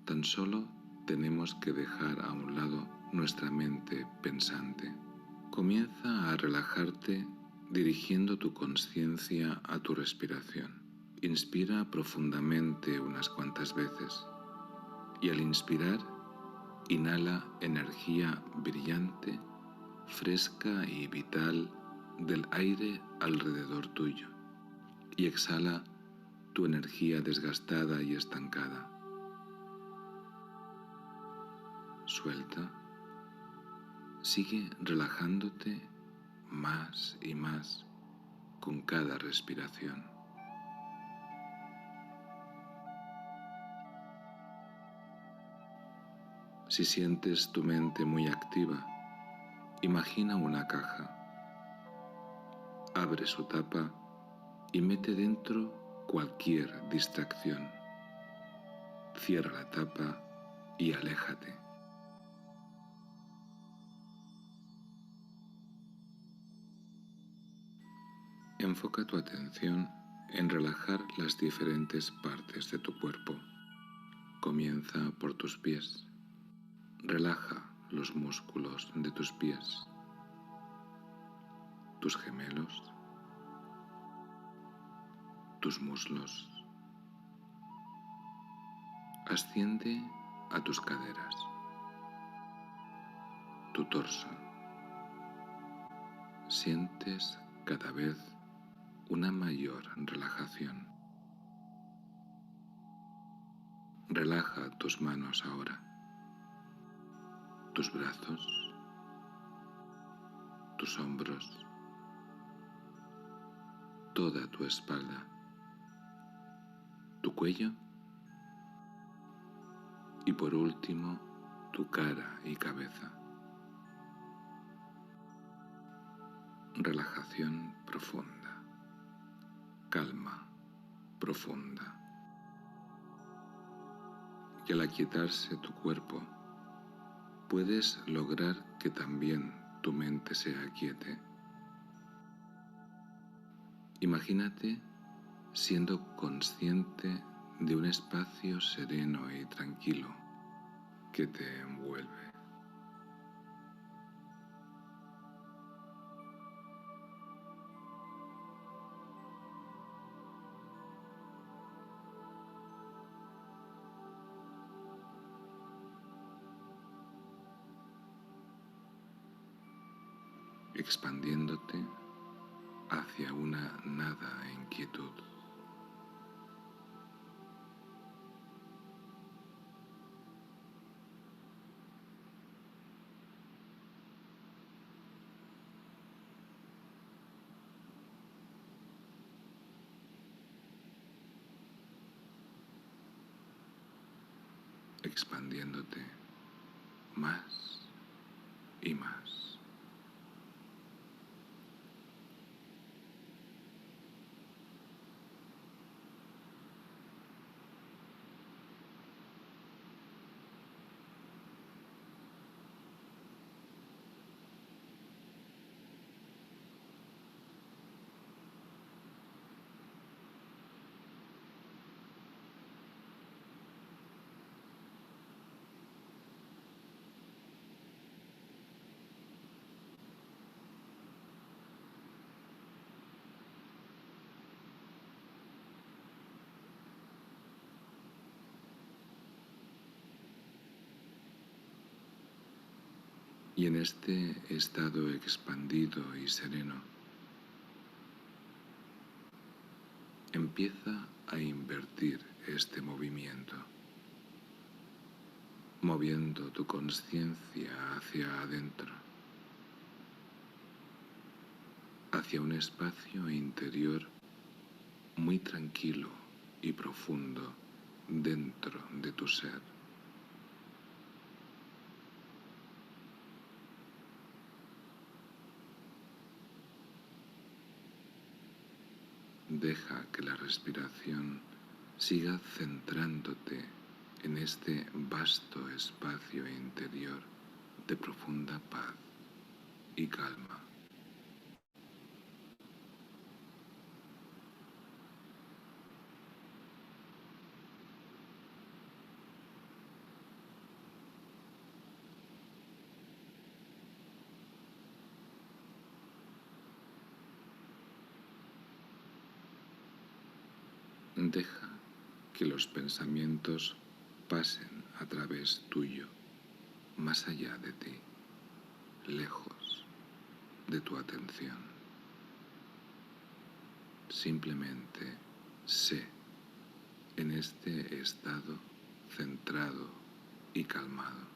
Tan solo tenemos que dejar a un lado nuestra mente pensante. Comienza a relajarte dirigiendo tu conciencia a tu respiración. Inspira profundamente unas cuantas veces y al inspirar, inhala energía brillante, fresca y vital del aire alrededor tuyo y exhala tu energía desgastada y estancada. Suelta. Sigue relajándote más y más con cada respiración. Si sientes tu mente muy activa, imagina una caja. Abre su tapa y mete dentro cualquier distracción. Cierra la tapa y aléjate. Enfoca tu atención en relajar las diferentes partes de tu cuerpo. Comienza por tus pies. Relaja los músculos de tus pies, tus gemelos, tus muslos. Asciende a tus caderas, tu torso. Sientes cada vez una mayor relajación. Relaja tus manos ahora, tus brazos, tus hombros, toda tu espalda, tu cuello y por último tu cara y cabeza. Relajación profunda, calma profunda. Y al aquietarse tu cuerpo, puedes lograr que también tu mente se aquiete. Imagínate siendo consciente de un espacio sereno y tranquilo que te envuelve. Expandiéndote hacia una nada inquietud. Expandiéndote más y más. Y en este estado expandido y sereno, empieza a invertir este movimiento, moviendo tu conciencia hacia adentro, hacia un espacio interior muy tranquilo y profundo dentro de tu ser. Deja que la respiración siga centrándote en este vasto espacio interior de profunda paz y calma. Deja que los pensamientos pasen a través tuyo, más allá de ti, lejos de tu atención. Simplemente sé en este estado centrado y calmado.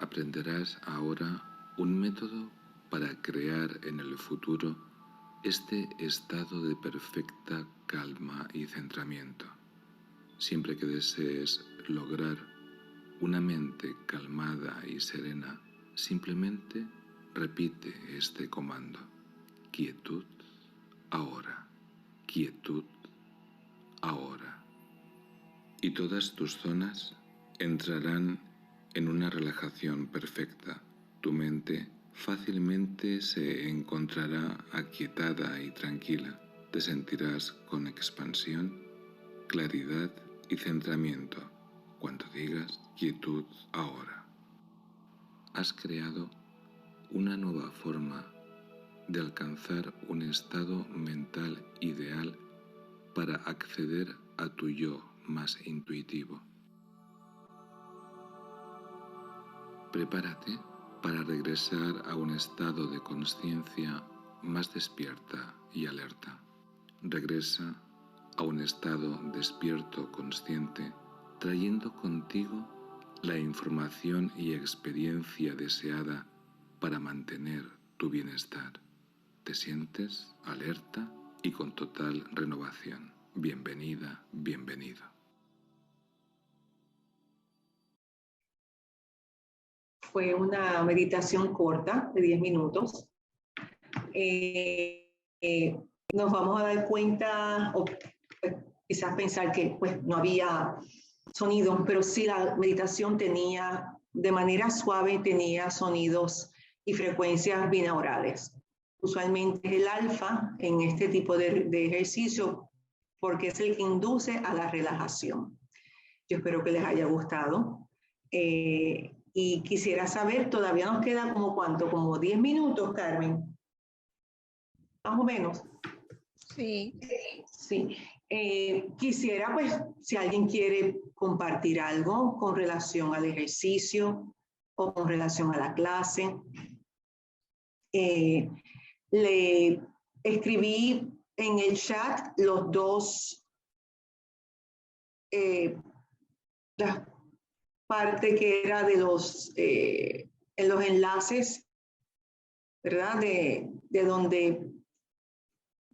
Aprenderás ahora un método para crear en el futuro este estado de perfecta calma y centramiento. Siempre que desees lograr una mente calmada y serena, simplemente repite este comando: quietud ahora, quietud ahora. Y todas tus zonas entrarán en una relajación perfecta. Tu mente fácilmente se encontrará aquietada y tranquila. Te sentirás con expansión, claridad y centramiento cuando digas quietud ahora. Has creado una nueva forma de alcanzar un estado mental ideal para acceder a tu yo más intuitivo. Prepárate para regresar a un estado de conciencia más despierta y alerta. Regresa a un estado despierto consciente, trayendo contigo la información y experiencia deseada para mantener tu bienestar. Te sientes alerta y con total renovación. Bienvenida, bienvenido. Fue una meditación corta de 10 minutos. Nos vamos a dar cuenta, o quizás pensar que pues, no había sonido, pero sí la meditación tenía, de manera suave, tenía sonidos y frecuencias binaurales. Usualmente es el alfa en este tipo de ejercicio porque es el que induce a la relajación. Yo espero que les haya gustado. Y quisiera saber, todavía nos queda como cuánto, como 10 minutos, Carmen. Más o menos. Sí. Sí. Quisiera, pues, si alguien quiere compartir algo con relación al ejercicio o con relación a la clase. Le escribí en el chat los dos, la parte que era de en los enlaces, ¿verdad? De donde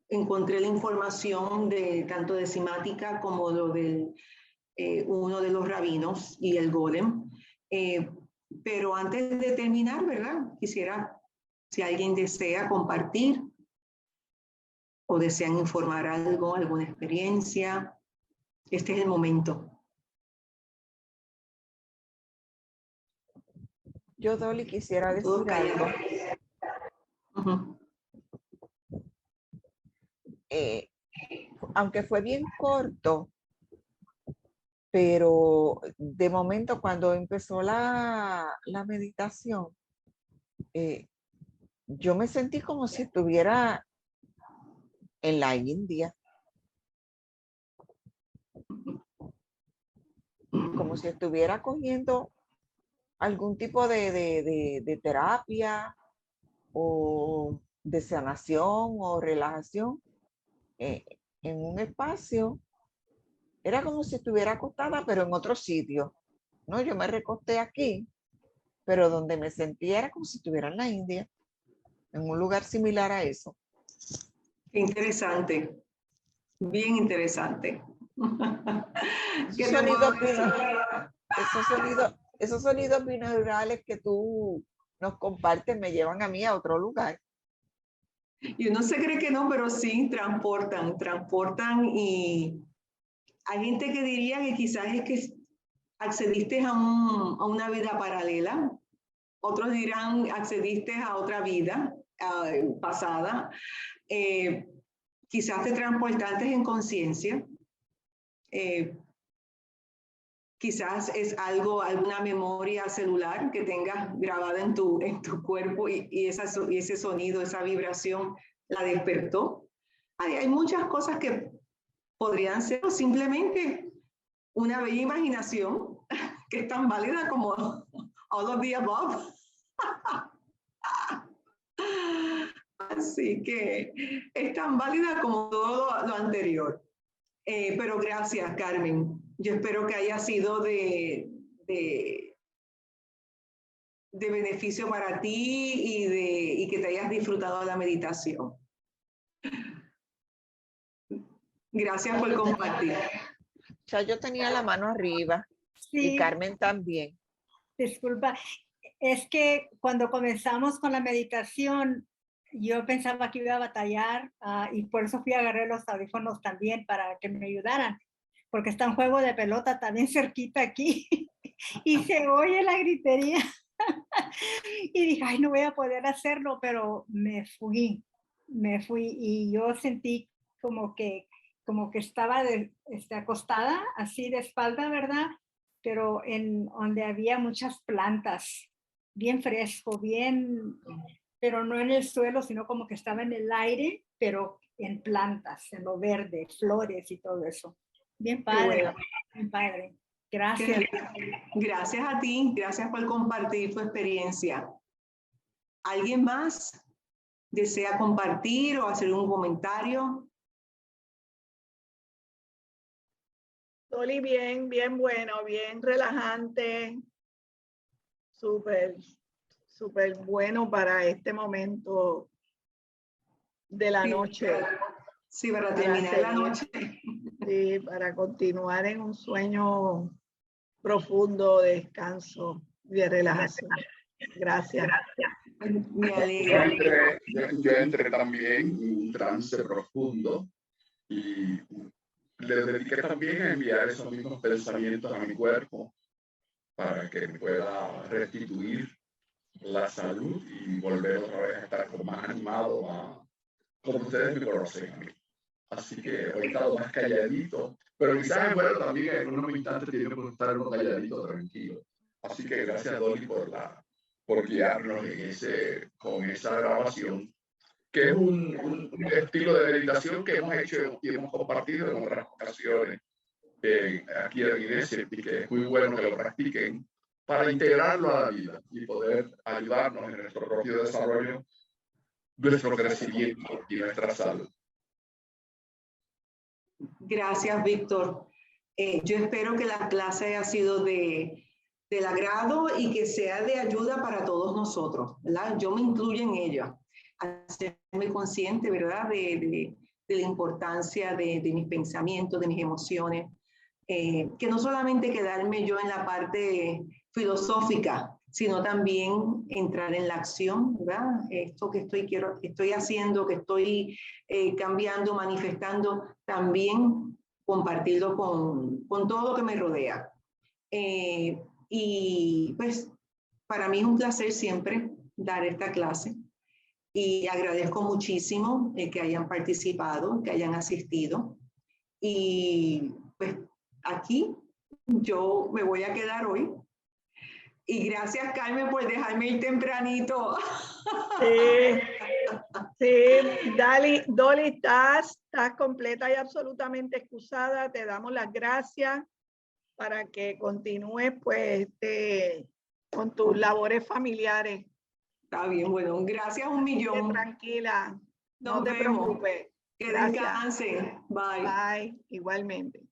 encontré la información de tanto de simática como lo del uno de los rabinos y el golem. Pero antes de terminar, ¿verdad? Quisiera, si alguien desea compartir o desean informar algo, alguna experiencia, este es el momento. Yo, Dolly, quisiera decir algo. Aunque fue bien corto, pero de momento cuando empezó la meditación, yo me sentí como si estuviera en la India. Como si estuviera cogiendo algún tipo de terapia o de sanación o relajación en un espacio. Era como si estuviera acostada, pero en otro sitio. No, yo me recosté aquí, pero donde me sentía era como si estuviera en la India, en un lugar similar a eso. Qué interesante, bien interesante. Esos sonidos binaurales que tú nos compartes me llevan a mí a otro lugar. Y uno se cree que no, pero sí, transportan y hay gente que diría que quizás es que accediste a una vida paralela, otros dirán accediste a otra vida pasada, quizás te transportaste en conciencia, quizás es alguna memoria celular que tengas grabada en tu cuerpo y ese sonido, esa vibración la despertó. Hay muchas cosas que podrían ser simplemente una bella imaginación que es tan válida como all of the above. Así que es tan válida como todo lo anterior. Pero gracias, Carmen. Yo espero que haya sido de beneficio para ti y que te hayas disfrutado de la meditación. Gracias por compartir. Ya yo tenía la mano arriba. Sí. Y Carmen también. Disculpa, es que cuando comenzamos con la meditación, yo pensaba que iba a batallar y por eso fui a agarrar los audífonos también para que me ayudaran, porque está un juego de pelota también cerquita aquí y se oye la gritería. Y dije, ay, no voy a poder hacerlo, pero me fui y yo sentí como que estaba acostada, así de espalda, ¿verdad? Pero en donde había muchas plantas, bien fresco, pero no en el suelo, sino como que estaba en el aire, pero en plantas, en lo verde, flores y todo eso. Bien padre, bueno. Bien padre. Gracias. Gracias a ti, gracias por compartir tu experiencia. ¿Alguien más desea compartir o hacer un comentario? Dolly, bien bueno, bien relajante, súper bueno para este momento de la noche. Sí, para terminar la noche. Sí, para continuar en un sueño profundo de descanso y de relajación. Gracias. Me alegra. Yo entré también en un trance profundo y le dediqué también a enviar esos mismos pensamientos a mi cuerpo para que me pueda restituir la salud y volver otra vez a estar como más animado, como ustedes me conocen a mí. Así que hoy he estado más calladito, pero quizás es bueno también en unos instantes tiene que estar uno calladito, tranquilo, Así que gracias, Dolly, por guiarnos con esa grabación, que es un estilo de meditación que hemos hecho y hemos compartido en otras ocasiones aquí en la iglesia, y que es muy bueno que lo practiquen para integrarlo a la vida y poder ayudarnos en nuestro propio desarrollo, nuestro crecimiento y nuestra salud. Gracias, Víctor. Yo espero que la clase haya sido del agrado y que sea de ayuda para todos nosotros, ¿verdad? Yo me incluyo en ella. Hacerme consciente, ¿verdad? De la importancia de mis pensamientos, de mis emociones. Que no solamente quedarme yo en la parte filosófica, sino también entrar en la acción, ¿verdad? Esto que estoy haciendo, que estoy cambiando, manifestando, también compartirlo con todo lo que me rodea. Y pues para mí es un placer siempre dar esta clase y agradezco muchísimo que hayan participado, que hayan asistido. Y pues aquí yo me voy a quedar hoy. Y gracias, Carmen, por dejarme ir tempranito. Sí, Dolly, estás completa y absolutamente excusada. Te damos las gracias para que continúes pues con tus labores familiares. Está bien, bueno, gracias un millón. Tranquila, no te vemos. preocupes. Que descansen. Bye. Bye, igualmente.